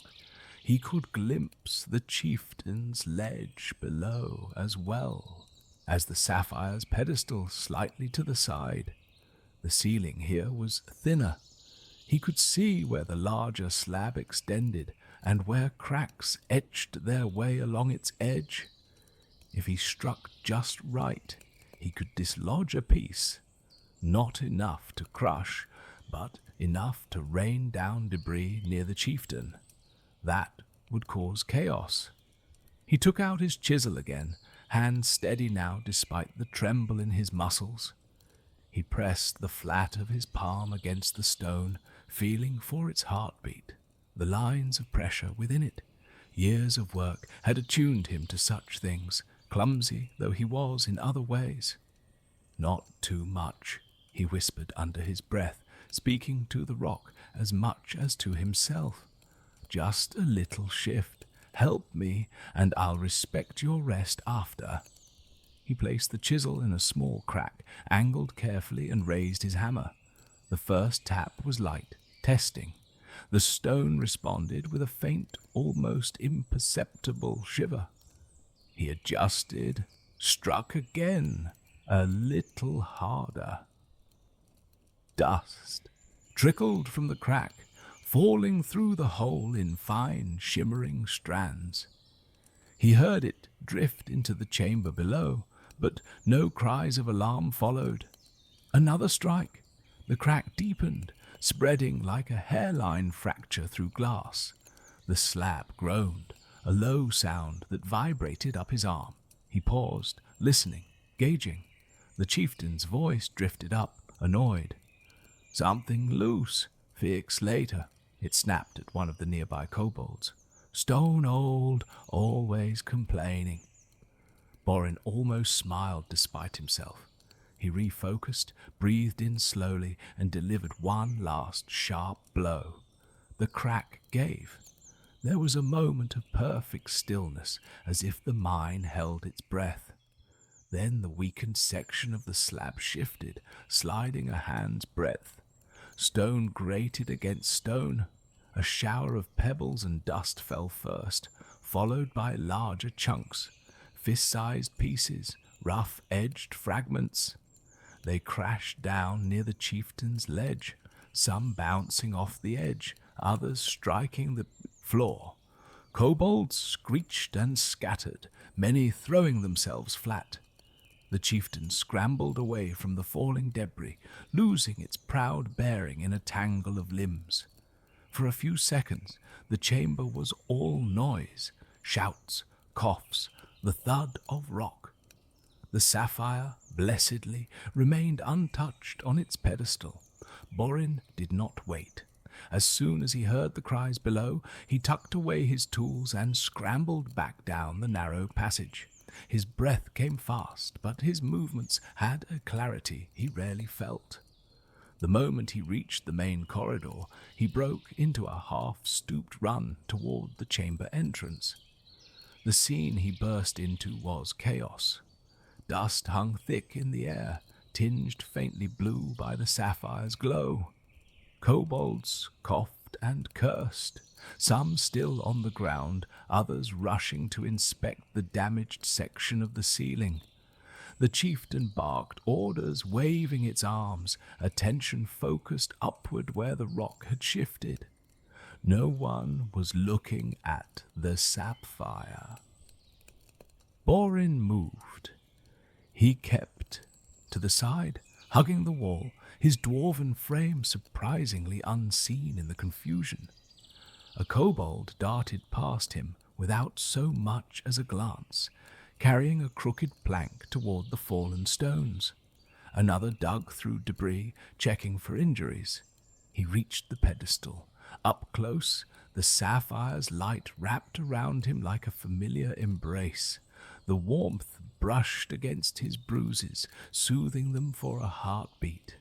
he could glimpse the chieftain's ledge below as well as the sapphire's pedestal slightly to the side. The ceiling here was thinner. He could see where the larger slab extended and where cracks etched their way along its edge. If he struck just right, he could dislodge a piece. Not enough to crush, but enough to rain down debris near the chieftain. That would cause chaos. He took out his chisel again, hand steady now despite the tremble in his muscles. He pressed the flat of his palm against the stone, feeling for its heartbeat, the lines of pressure within it. Years of work had attuned him to such things, clumsy though he was in other ways. "Not too much," he whispered under his breath, speaking to the rock as much as to himself. "Just a little shift. Help me, and I'll respect your rest after." He placed the chisel in a small crack, angled carefully, and raised his hammer. The first tap was light, testing. The stone responded with a faint, almost imperceptible shiver. He adjusted, struck again, a little harder. Dust trickled from the crack, falling through the hole in fine, shimmering strands. He heard it drift into the chamber below, but no cries of alarm followed. Another strike. The crack deepened, spreading like a hairline fracture through glass. The slab groaned, a low sound that vibrated up his arm. He paused, listening, gauging. The chieftain's voice drifted up, annoyed. "Something loose," fixed later. It snapped at one of the nearby kobolds. "Stone old, always complaining." Borin almost smiled despite himself. He refocused, breathed in slowly, and delivered one last sharp blow. The crack gave. There was a moment of perfect stillness, as if the mine held its breath. Then the weakened section of the slab shifted, sliding a hand's breadth. Stone grated against stone. A shower of pebbles and dust fell first, followed by larger chunks, fist-sized pieces, rough-edged fragments. They crashed down near the chieftain's ledge, some bouncing off the edge, others striking the floor. Kobolds screeched and scattered, many throwing themselves flat. The chieftain scrambled away from the falling debris, losing its proud bearing in a tangle of limbs. For a few seconds, the chamber was all noise, shouts, coughs, the thud of rock. The sapphire, blessedly, remained untouched on its pedestal. Borin did not wait. As soon as he heard the cries below, he tucked away his tools and scrambled back down the narrow passage. His breath came fast, but his movements had a clarity he rarely felt. The moment he reached the main corridor, he broke into a half-stooped run toward the chamber entrance. The scene he burst into was chaos. Dust hung thick in the air, tinged faintly blue by the sapphire's glow. Kobolds coughed and cursed, some still on the ground, others rushing to inspect the damaged section of the ceiling. The chieftain barked orders, waving its arms, attention focused upward where the rock had shifted. No one was looking at the sapphire. Borin moved. He kept to the side, hugging the wall, his dwarven frame surprisingly unseen in the confusion. A kobold darted past him without so much as a glance, carrying a crooked plank toward the fallen stones. Another dug through debris, checking for injuries. He reached the pedestal. Up close, the sapphire's light wrapped around him like a familiar embrace. The warmth brushed against his bruises, soothing them for a heartbeat.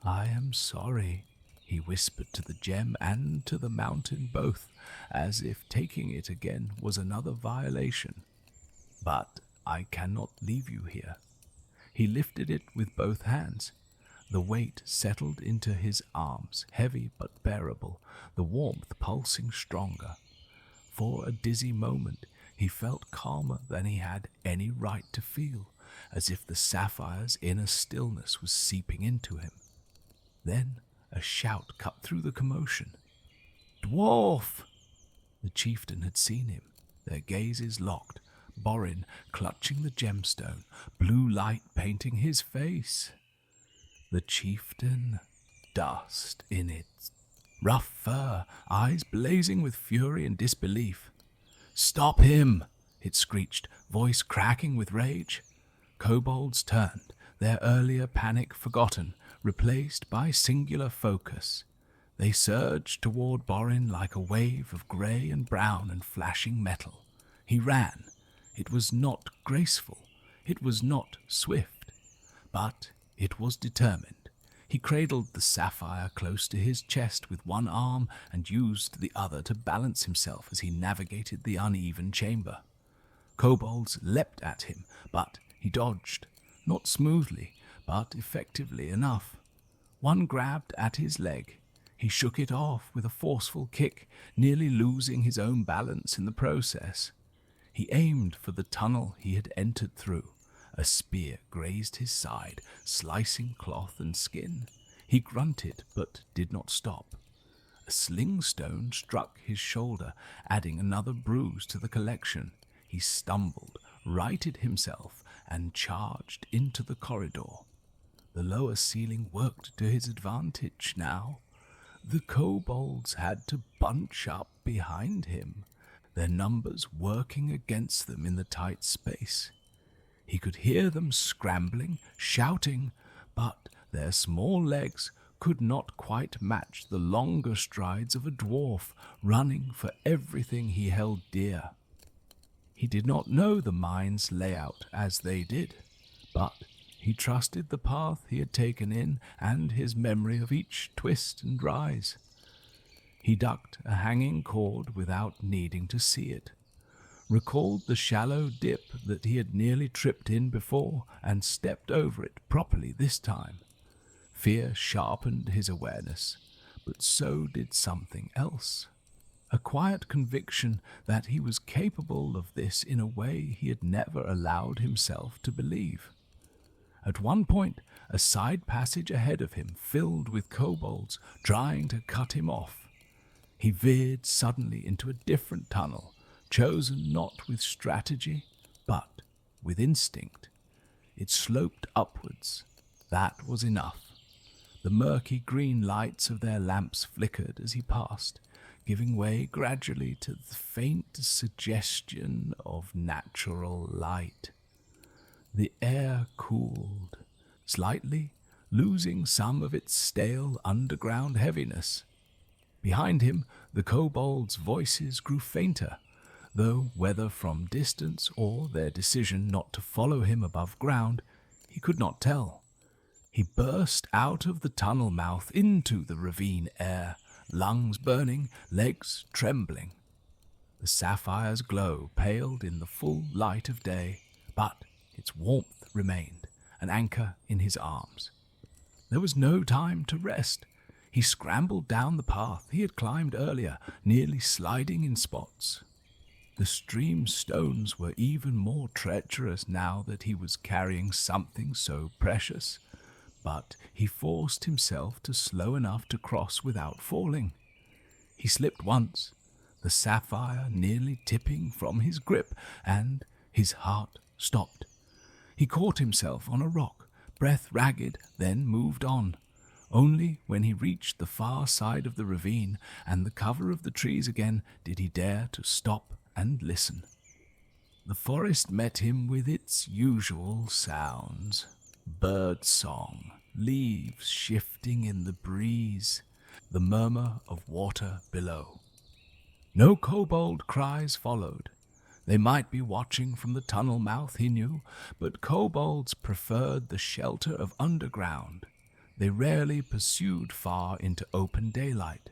"I am sorry," he whispered to the gem and to the mountain both, as if taking it again was another violation. "But I cannot leave you here." He lifted it with both hands. The weight settled into his arms, heavy but bearable, the warmth pulsing stronger. For a dizzy moment, he felt calmer than he had any right to feel, as if the sapphire's inner stillness was seeping into him. Then a shout cut through the commotion. "Dwarf!" The chieftain had seen him, their gazes locked, Borin clutching the gemstone, blue light painting his face. The chieftain, dust in its rough fur, eyes blazing with fury and disbelief. "Stop him!" it screeched, voice cracking with rage. Kobolds turned, their earlier panic forgotten, replaced by singular focus. They surged toward Borin like a wave of grey and brown and flashing metal. He ran. It was not graceful, it was not swift, but it was determined. He cradled the sapphire close to his chest with one arm and used the other to balance himself as he navigated the uneven chamber. Kobolds leapt at him, but he dodged, not smoothly, but effectively enough. One grabbed at his leg. He shook it off with a forceful kick, nearly losing his own balance in the process. He aimed for the tunnel he had entered through. A spear grazed his side, slicing cloth and skin. He grunted, but did not stop. A sling stone struck his shoulder, adding another bruise to the collection. He stumbled, righted himself, and charged into the corridor. The lower ceiling worked to his advantage now. The kobolds had to bunch up behind him, their numbers working against them in the tight space. He could hear them scrambling, shouting, but their small legs could not quite match the longer strides of a dwarf running for everything he held dear. He did not know the mine's layout as they did, but he trusted the path he had taken in and his memory of each twist and rise. He ducked a hanging cord without needing to see it, recalled the shallow dip that he had nearly tripped in before, and stepped over it properly this time. Fear sharpened his awareness. but so did something else. A quiet conviction that he was capable of this in a way he had never allowed himself to believe. At one point, a side passage ahead of him filled with kobolds trying to cut him off. He veered suddenly into a different tunnel, chosen not with strategy, but with instinct. It sloped upwards. That was enough. The murky green lights of their lamps flickered as he passed, giving way gradually to the faint suggestion of natural light. The air cooled, slightly, losing some of its stale underground heaviness. Behind him, the kobolds' voices grew fainter, though whether from distance or their decision not to follow him above ground, he could not tell. He burst out of the tunnel mouth into the ravine air, lungs burning, legs trembling. The sapphire's glow paled in the full light of day, but its warmth remained, an anchor in his arms. There was no time to rest. He scrambled down the path he had climbed earlier, nearly sliding in spots. The stream stones were even more treacherous now that he was carrying something so precious, but he forced himself to slow enough to cross without falling. He slipped once, the sapphire nearly tipping from his grip, and his heart stopped. He caught himself on a rock, breath ragged, then moved on. Only when he reached the far side of the ravine and the cover of the trees again did he dare to stop and listen. The forest met him with its usual sounds. Bird song, leaves shifting in the breeze, the murmur of water below. No kobold cries followed. They might be watching from the tunnel mouth, he knew, but kobolds preferred the shelter of underground. They rarely pursued far into open daylight.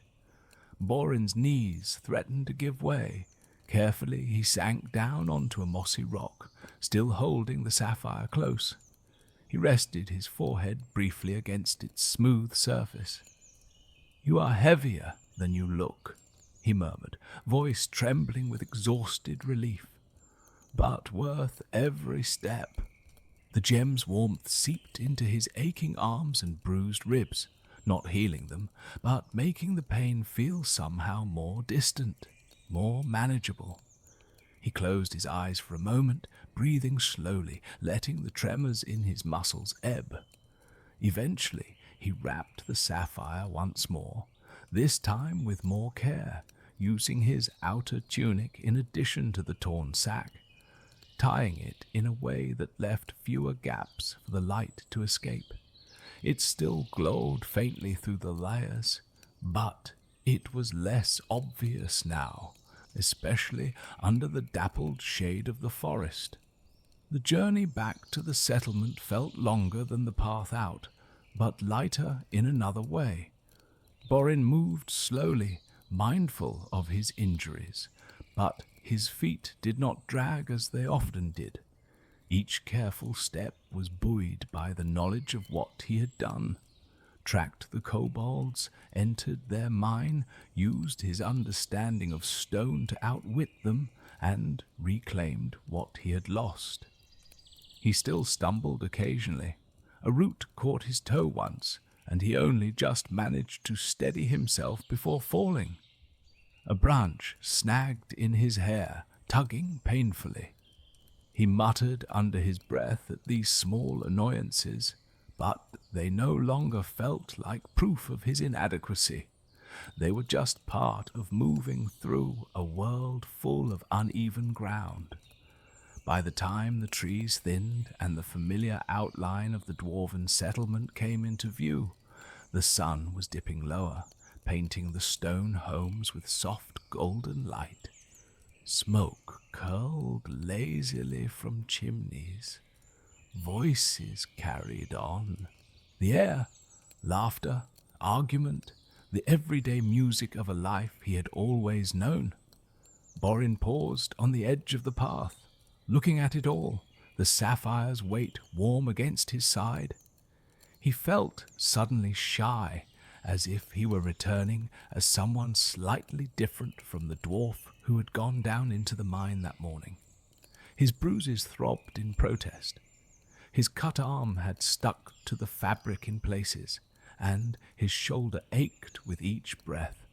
Borin's knees threatened to give way. Carefully he sank down onto a mossy rock, still holding the sapphire close. He rested his forehead briefly against its smooth surface. "You are heavier than you look," he murmured, voice trembling with exhausted relief. "But worth every step." The gem's warmth seeped into his aching arms and bruised ribs, not healing them, but making the pain feel somehow more distant, more manageable. He closed his eyes for a moment, breathing slowly, letting the tremors in his muscles ebb. Eventually, he wrapped the sapphire once more, this time with more care, using his outer tunic in addition to the torn sack, tying it in a way that left fewer gaps for the light to escape. It still glowed faintly through the layers, but it was less obvious now, especially under the dappled shade of the forest. The journey back to the settlement felt longer than the path out, but lighter in another way. Borin moved slowly, mindful of his injuries, but his feet did not drag as they often did. Each careful step was buoyed by the knowledge of what he had done. Tracked the kobolds, entered their mine, used his understanding of stone to outwit them, and reclaimed what he had lost. He still stumbled occasionally. A root caught his toe once, and he only just managed to steady himself before falling. A branch snagged in his hair, tugging painfully. He muttered under his breath at these small annoyances, but they no longer felt like proof of his inadequacy. They were just part of moving through a world full of uneven ground. By the time the trees thinned and the familiar outline of the dwarven settlement came into view, the sun was dipping lower, painting the stone homes with soft golden light. Smoke curled lazily from chimneys. Voices carried on. The air, laughter, argument, the everyday music of a life he had always known. Borin paused on the edge of the path, looking at it all, the sapphire's weight warm against his side. He felt suddenly shy, as if he were returning as someone slightly different from the dwarf who had gone down into the mine that morning. His bruises throbbed in protest. His cut arm had stuck to the fabric in places, and his shoulder ached with each breath.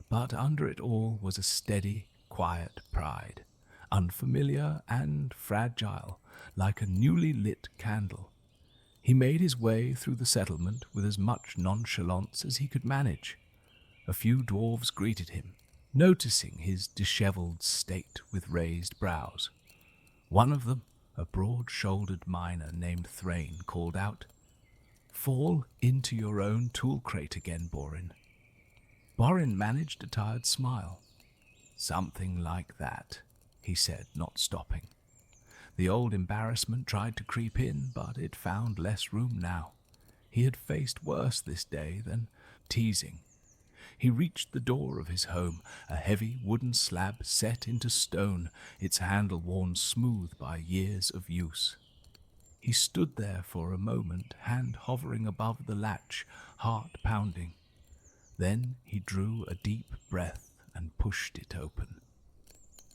But under it all was a steady, quiet pride, unfamiliar and fragile, like a newly lit candle. He made his way through the settlement with as much nonchalance as he could manage. A few dwarves greeted him, noticing his dishevelled state with raised brows. One of them, a broad-shouldered miner named Thrain, called out, "Fall into your own tool crate again, Borin." Borin managed a tired smile. "Something like that," he said, not stopping. The old embarrassment tried to creep in, but it found less room now. He had faced worse this day than teasing. He reached the door of his home, a heavy wooden slab set into stone, its handle worn smooth by years of use. He stood there for a moment, hand hovering above the latch, heart pounding. Then he drew a deep breath and pushed it open.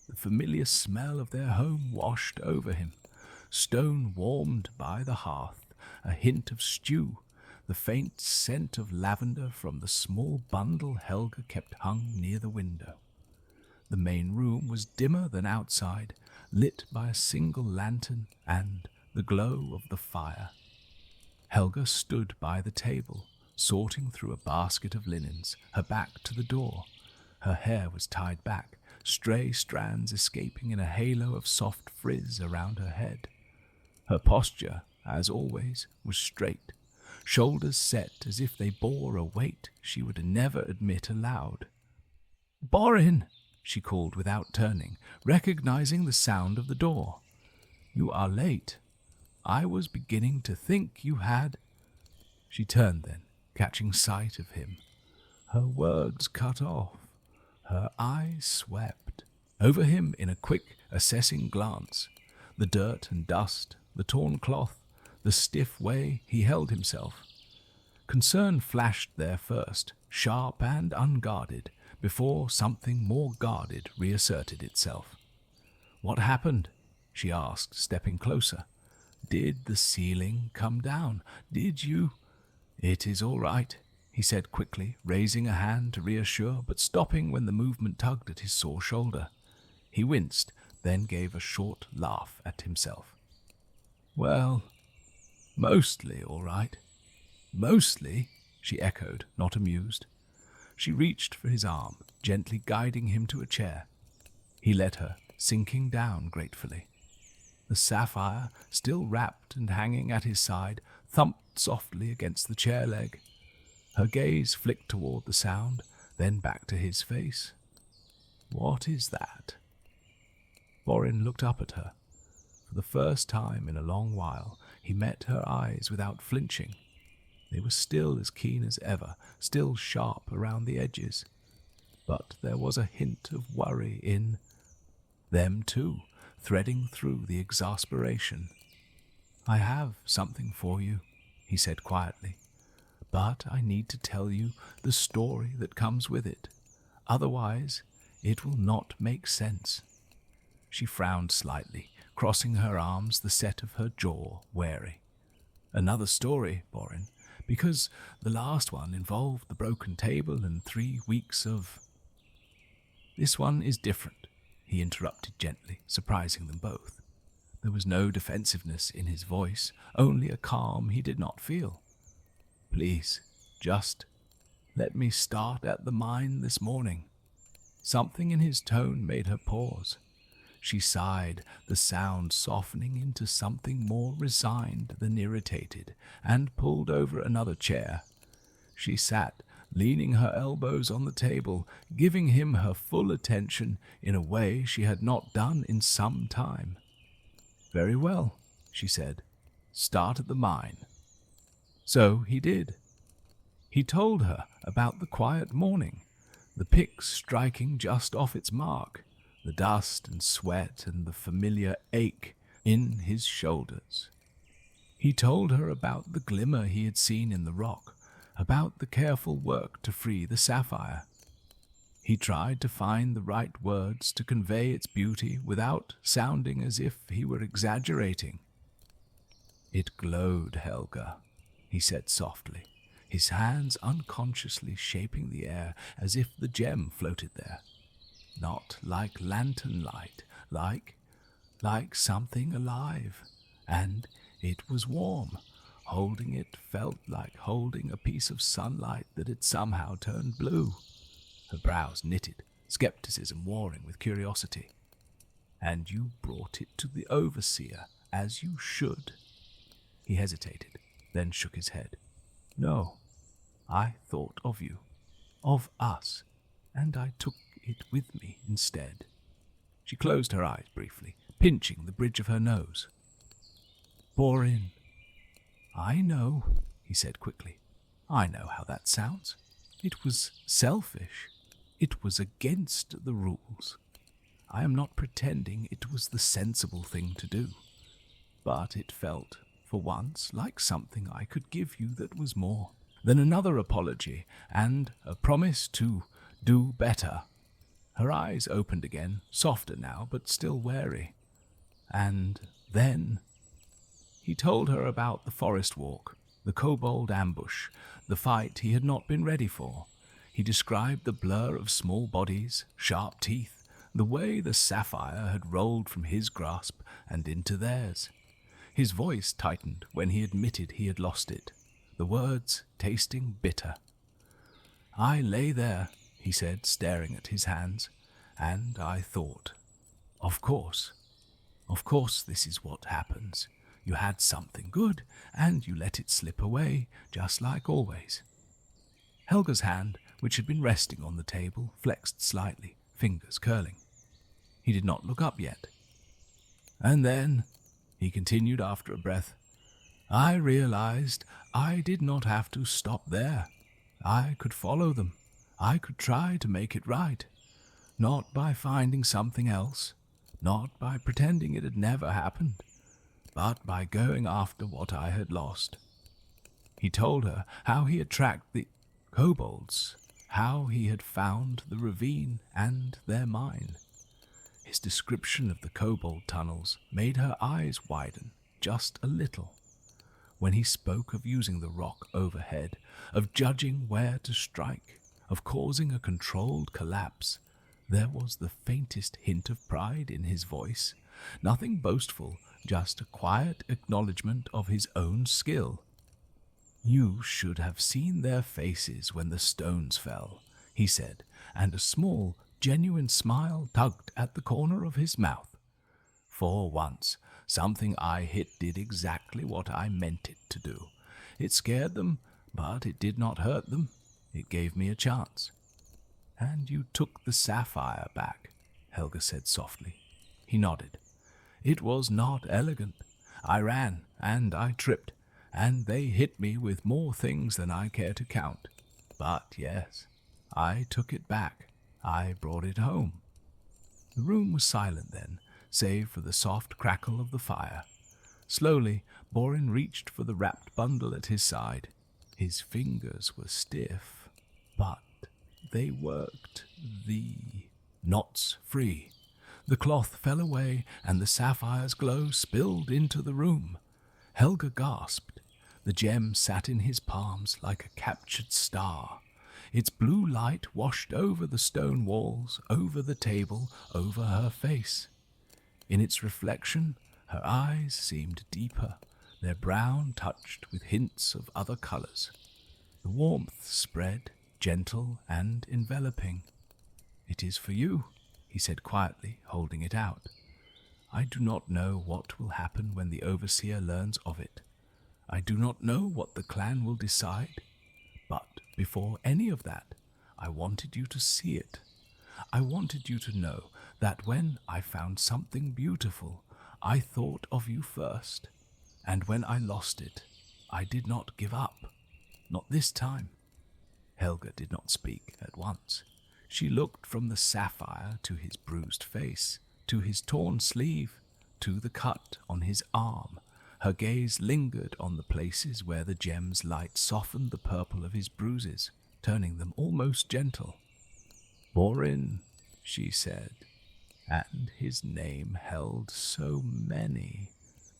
The familiar smell of their home washed over him. Stone warmed by the hearth, a hint of stew, the faint scent of lavender from the small bundle Helga kept hung near the window. The main room was dimmer than outside, lit by a single lantern and the glow of the fire. Helga stood by the table, sorting through a basket of linens, her back to the door. Her hair was tied back, stray strands escaping in a halo of soft frizz around her head. Her posture, as always, was straight, shoulders set as if they bore a weight she would never admit aloud. "Borin!" she called without turning, recognizing the sound of the door. "You are late. I was beginning to think you had—" She turned then, catching sight of him. Her words cut off. Her eyes swept over him in a quick, assessing glance. The dirt and dust, the torn cloth, the stiff way he held himself. Concern flashed there first, sharp and unguarded, before something more guarded reasserted itself. "What happened?" she asked, stepping closer. "Did the ceiling come down? Did you—" "It is all right," he said quickly, raising a hand to reassure, but stopping when the movement tugged at his sore shoulder. He winced, then gave a short laugh at himself. "Well, mostly all right." "Mostly?" she echoed, not amused. She reached for his arm, gently guiding him to a chair. He let her, sinking down gratefully. The sapphire, still wrapped and hanging at his side, thumped softly against the chair leg. Her gaze flicked toward the sound, then back to his face. "What is that?" Borin looked up at her. For the first time in a long while, he met her eyes without flinching. They were still as keen as ever, still sharp around the edges. But there was a hint of worry in them too, threading through the exasperation. "I have something for you," he said quietly. "But I need to tell you the story that comes with it. Otherwise, it will not make sense." She frowned slightly, crossing her arms, the set of her jaw wary. "Another story, Borin, because the last one involved the broken table and 3 weeks of—" "This one is different," he interrupted gently, surprising them both. There was no defensiveness in his voice, only a calm he did not feel. "Please, just let me start at the mine this morning." Something in his tone made her pause. She sighed, the sound softening into something more resigned than irritated, and pulled over another chair. She sat, leaning her elbows on the table, giving him her full attention in a way she had not done in some time. "Very well," she said. "Start at the mine." So he did. He told her about the quiet morning, the pick striking just off its mark, the dust and sweat and the familiar ache in his shoulders. He told her about the glimmer he had seen in the rock, about the careful work to free the sapphire. He tried to find the right words to convey its beauty without sounding as if he were exaggerating. "It glowed, Helga," he said softly, his hands unconsciously shaping the air as if the gem floated there. "Not like lantern light, like something alive. And it was warm. Holding it felt like holding a piece of sunlight that had somehow turned blue." Her brows knitted, skepticism warring with curiosity. "And you brought it to the overseer, as you should." He hesitated, then shook his head. "No, I thought of you, of us, and I took it with me instead." She closed her eyes briefly, pinching the bridge of her nose. "Borin." "I know," he said quickly. "I know how that sounds. It was selfish. It was against the rules. I am not pretending it was the sensible thing to do. But it felt, for once, like something I could give you that was more than another apology and a promise to do better." Her eyes opened again, softer now, but still wary. "And then—" He told her about the forest walk, the kobold ambush, the fight he had not been ready for. He described the blur of small bodies, sharp teeth, the way the sapphire had rolled from his grasp and into theirs. His voice tightened when he admitted he had lost it, the words tasting bitter. "I lay there," he said, staring at his hands, "and I thought, of course this is what happens. You had something good, and you let it slip away, just like always." Helga's hand, which had been resting on the table, flexed slightly, fingers curling. He did not look up yet. "And then," he continued after a breath, "I realized I did not have to stop there. I could follow them. I could try to make it right. Not by finding something else, not by pretending it had never happened, but by going after what I had lost." He told her how he had tracked the kobolds, how he had found the ravine and their mine. His description of the kobold tunnels made her eyes widen just a little. When he spoke of using the rock overhead, of judging where to strike, of causing a controlled collapse, there was the faintest hint of pride in his voice. Nothing boastful, just a quiet acknowledgement of his own skill. "You should have seen their faces when the stones fell," he said, and a small, genuine smile tugged at the corner of his mouth. "For once, something I hit did exactly what I meant it to do. It scared them, but it did not hurt them. It gave me a chance." "And you took the sapphire back," Helga said softly. He nodded. "It was not elegant. I ran, and I tripped, and they hit me with more things than I care to count. But yes, I took it back. I brought it home." The room was silent then, save for the soft crackle of the fire. Slowly, Borin reached for the wrapped bundle at his side. His fingers were stiff, but they worked the knots free. The cloth fell away, and the sapphire's glow spilled into the room. Helga gasped. The gem sat in his palms like a captured star. Its blue light washed over the stone walls, over the table, over her face. In its reflection, her eyes seemed deeper, their brown touched with hints of other colors. The warmth spread, gentle and enveloping. "It is for you," he said quietly, holding it out. "I do not know what will happen when the overseer learns of it. I do not know what the clan will decide. But before any of that, I wanted you to see it. I wanted you to know that when I found something beautiful, I thought of you first. And when I lost it, I did not give up. Not this time." Helga did not speak at once. She looked from the sapphire to his bruised face, to his torn sleeve, to the cut on his arm. Her gaze lingered on the places where the gem's light softened the purple of his bruises, turning them almost gentle. "Borin," she said, and his name held so many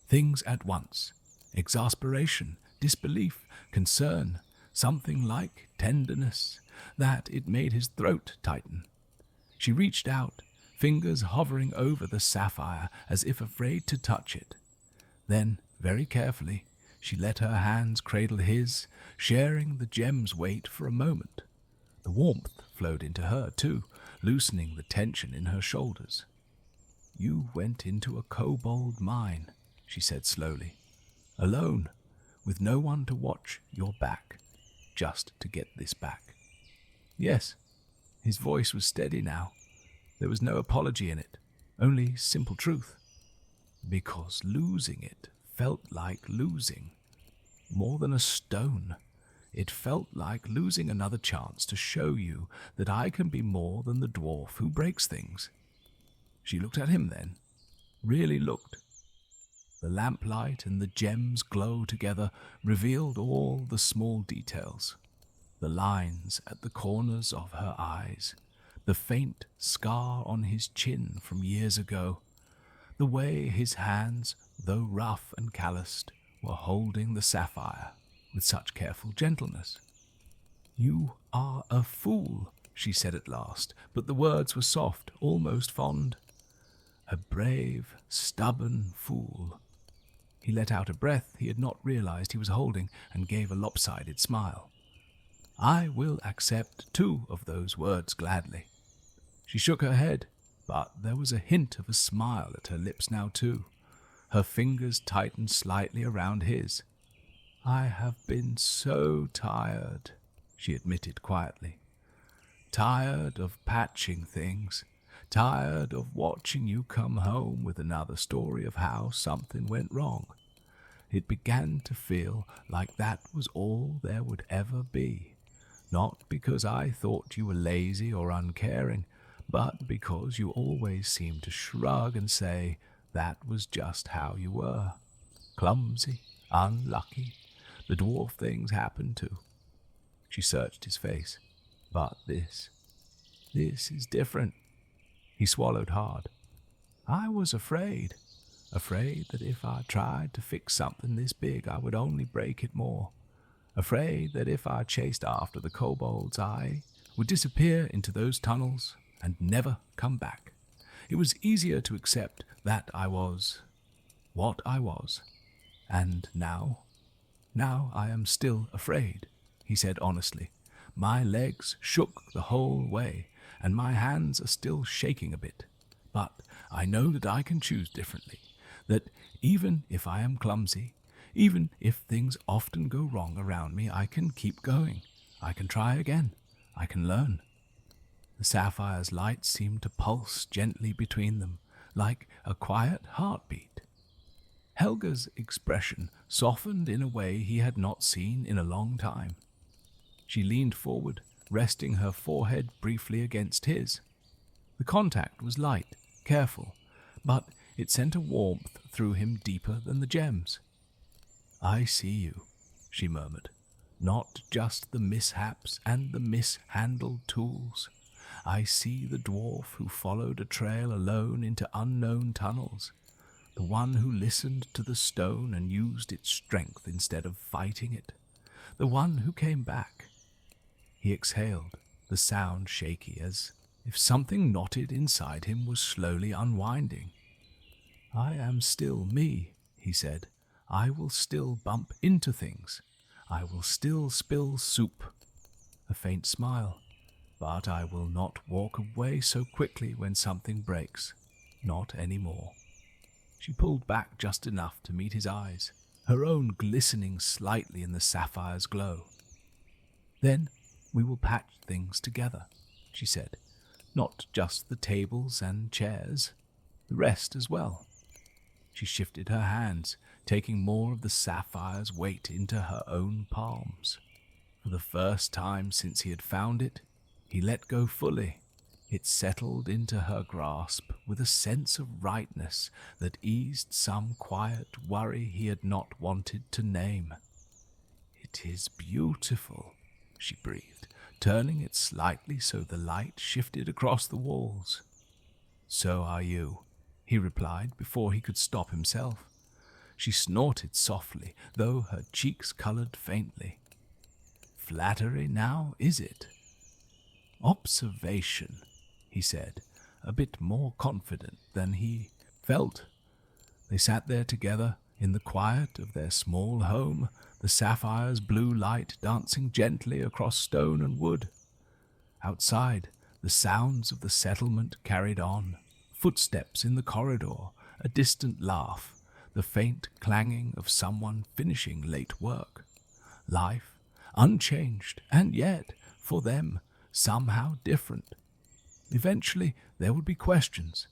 things at once: exasperation, disbelief, concern, something like tenderness, that it made his throat tighten. She reached out, fingers hovering over the sapphire as if afraid to touch it. Then, very carefully, she let her hands cradle his, sharing the gem's weight for a moment. The warmth flowed into her, too, loosening the tension in her shoulders. "You went into a kobold mine," she said slowly, "alone, with no one to watch your back, just to get this back." "Yes." His voice was steady now. There was no apology in it, only simple truth. "Because losing it felt like losing. More than a stone. It felt like losing another chance to show you that I can be more than the dwarf who breaks things." She looked at him then, really looked. The lamplight and the gem's glow together revealed all the small details. The lines at the corners of her eyes, the faint scar on his chin from years ago, the way his hands, though rough and calloused, were holding the sapphire with such careful gentleness. "You are a fool," she said at last, but the words were soft, almost fond. "A brave, stubborn fool." He let out a breath he had not realized he was holding and gave a lopsided smile. "I will accept 2 of those words gladly." She shook her head, but there was a hint of a smile at her lips now too. Her fingers tightened slightly around his. "I have been so tired," she admitted quietly. "Tired of patching things, tired of watching you come home with another story of how something went wrong. It began to feel like that was all there would ever be, not because I thought you were lazy or uncaring, but because you always seemed to shrug and say that was just how you were. Clumsy, unlucky, the dwarf things happened too." She searched his face. "But this is different." He swallowed hard. "I was afraid that if I tried to fix something this big I would only break it more. Afraid that if I chased after the kobolds I would disappear into those tunnels and never come back. It was easier to accept that I was what I was. And now I am still afraid," he said honestly. "My legs shook the whole way, and my hands are still shaking a bit. But I know that I can choose differently, that even if I am clumsy, even if things often go wrong around me, I can keep going. I can try again. I can learn." The sapphire's light seemed to pulse gently between them, like a quiet heartbeat. Helga's expression softened in a way he had not seen in a long time. She leaned forward, resting her forehead briefly against his. The contact was light, careful, but it sent a warmth through him deeper than the gems. "I see you," she murmured. "Not just the mishaps and the mishandled tools. I see the dwarf who followed a trail alone into unknown tunnels, the one who listened to the stone and used its strength instead of fighting it, the one who came back." He exhaled, the sound shaky, as if something knotted inside him was slowly unwinding. "I am still me," he said. "I will still bump into things. I will still spill soup." A faint smile. "But I will not walk away so quickly when something breaks. Not anymore." She pulled back just enough to meet his eyes, her own glistening slightly in the sapphire's glow. "Then we will patch things together," she said. "Not just the tables and chairs, the rest as well." She shifted her hands, taking more of the sapphire's weight into her own palms. For the first time since he had found it, he let go fully, It settled into her grasp with a sense of rightness that eased some quiet worry he had not wanted to name. "It is beautiful," she breathed, turning it slightly so the light shifted across the walls. "So are you," he replied before he could stop himself. She snorted softly, though her cheeks colored faintly. "Flattery now, is it?" "Observation," he said, a bit more confident than he felt. They sat there together in the quiet of their small home, the sapphire's blue light dancing gently across stone and wood. Outside, the sounds of the settlement carried on. Footsteps in the corridor, a distant laugh, the faint clanging of someone finishing late work. Life, unchanged, and yet, for them, somehow different. Eventually, there would be questions.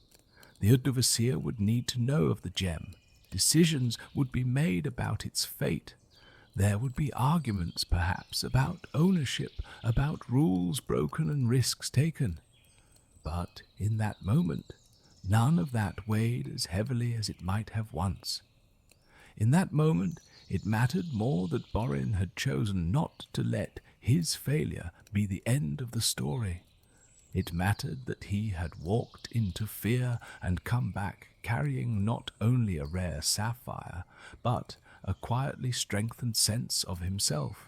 The Udovasier would need to know of the gem. Decisions would be made about its fate. There would be arguments, perhaps, about ownership, about rules broken and risks taken. But in that moment, none of that weighed as heavily as it might have once. In that moment, it mattered more that Borin had chosen not to let his failure be the end of the story. It mattered that he had walked into fear and come back carrying not only a rare sapphire, but a quietly strengthened sense of himself.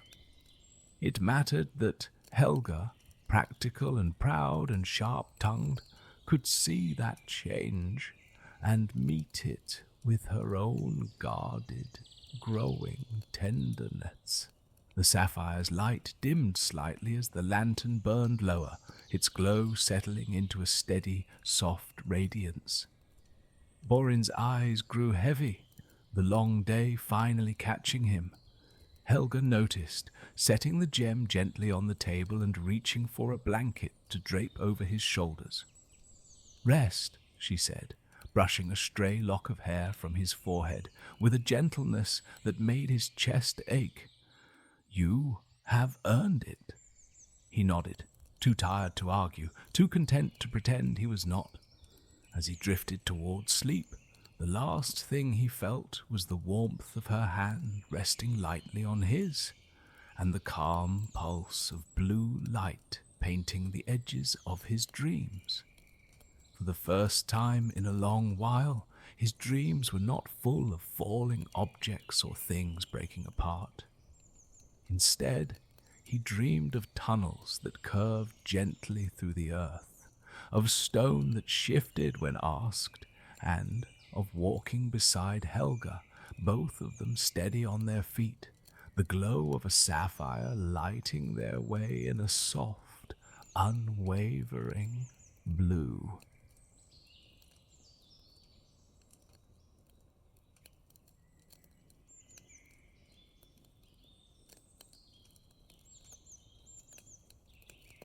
It mattered that Helga, practical and proud and sharp-tongued, could see that change and meet it with her own guarded, growing tenderness. The sapphire's light dimmed slightly as the lantern burned lower, its glow settling into a steady, soft radiance. Borin's eyes grew heavy, the long day finally catching him. Helga noticed, setting the gem gently on the table and reaching for a blanket to drape over his shoulders. "Rest," she said, brushing a stray lock of hair from his forehead with a gentleness that made his chest ache. "You have earned it." He nodded, too tired to argue, too content to pretend he was not. As he drifted towards sleep, the last thing he felt was the warmth of her hand resting lightly on his, and the calm pulse of blue light painting the edges of his dreams. For the first time in a long while, his dreams were not full of falling objects or things breaking apart. Instead, he dreamed of tunnels that curved gently through the earth, of stone that shifted when asked, and of walking beside Helga, both of them steady on their feet, the glow of a sapphire lighting their way in a soft, unwavering blue.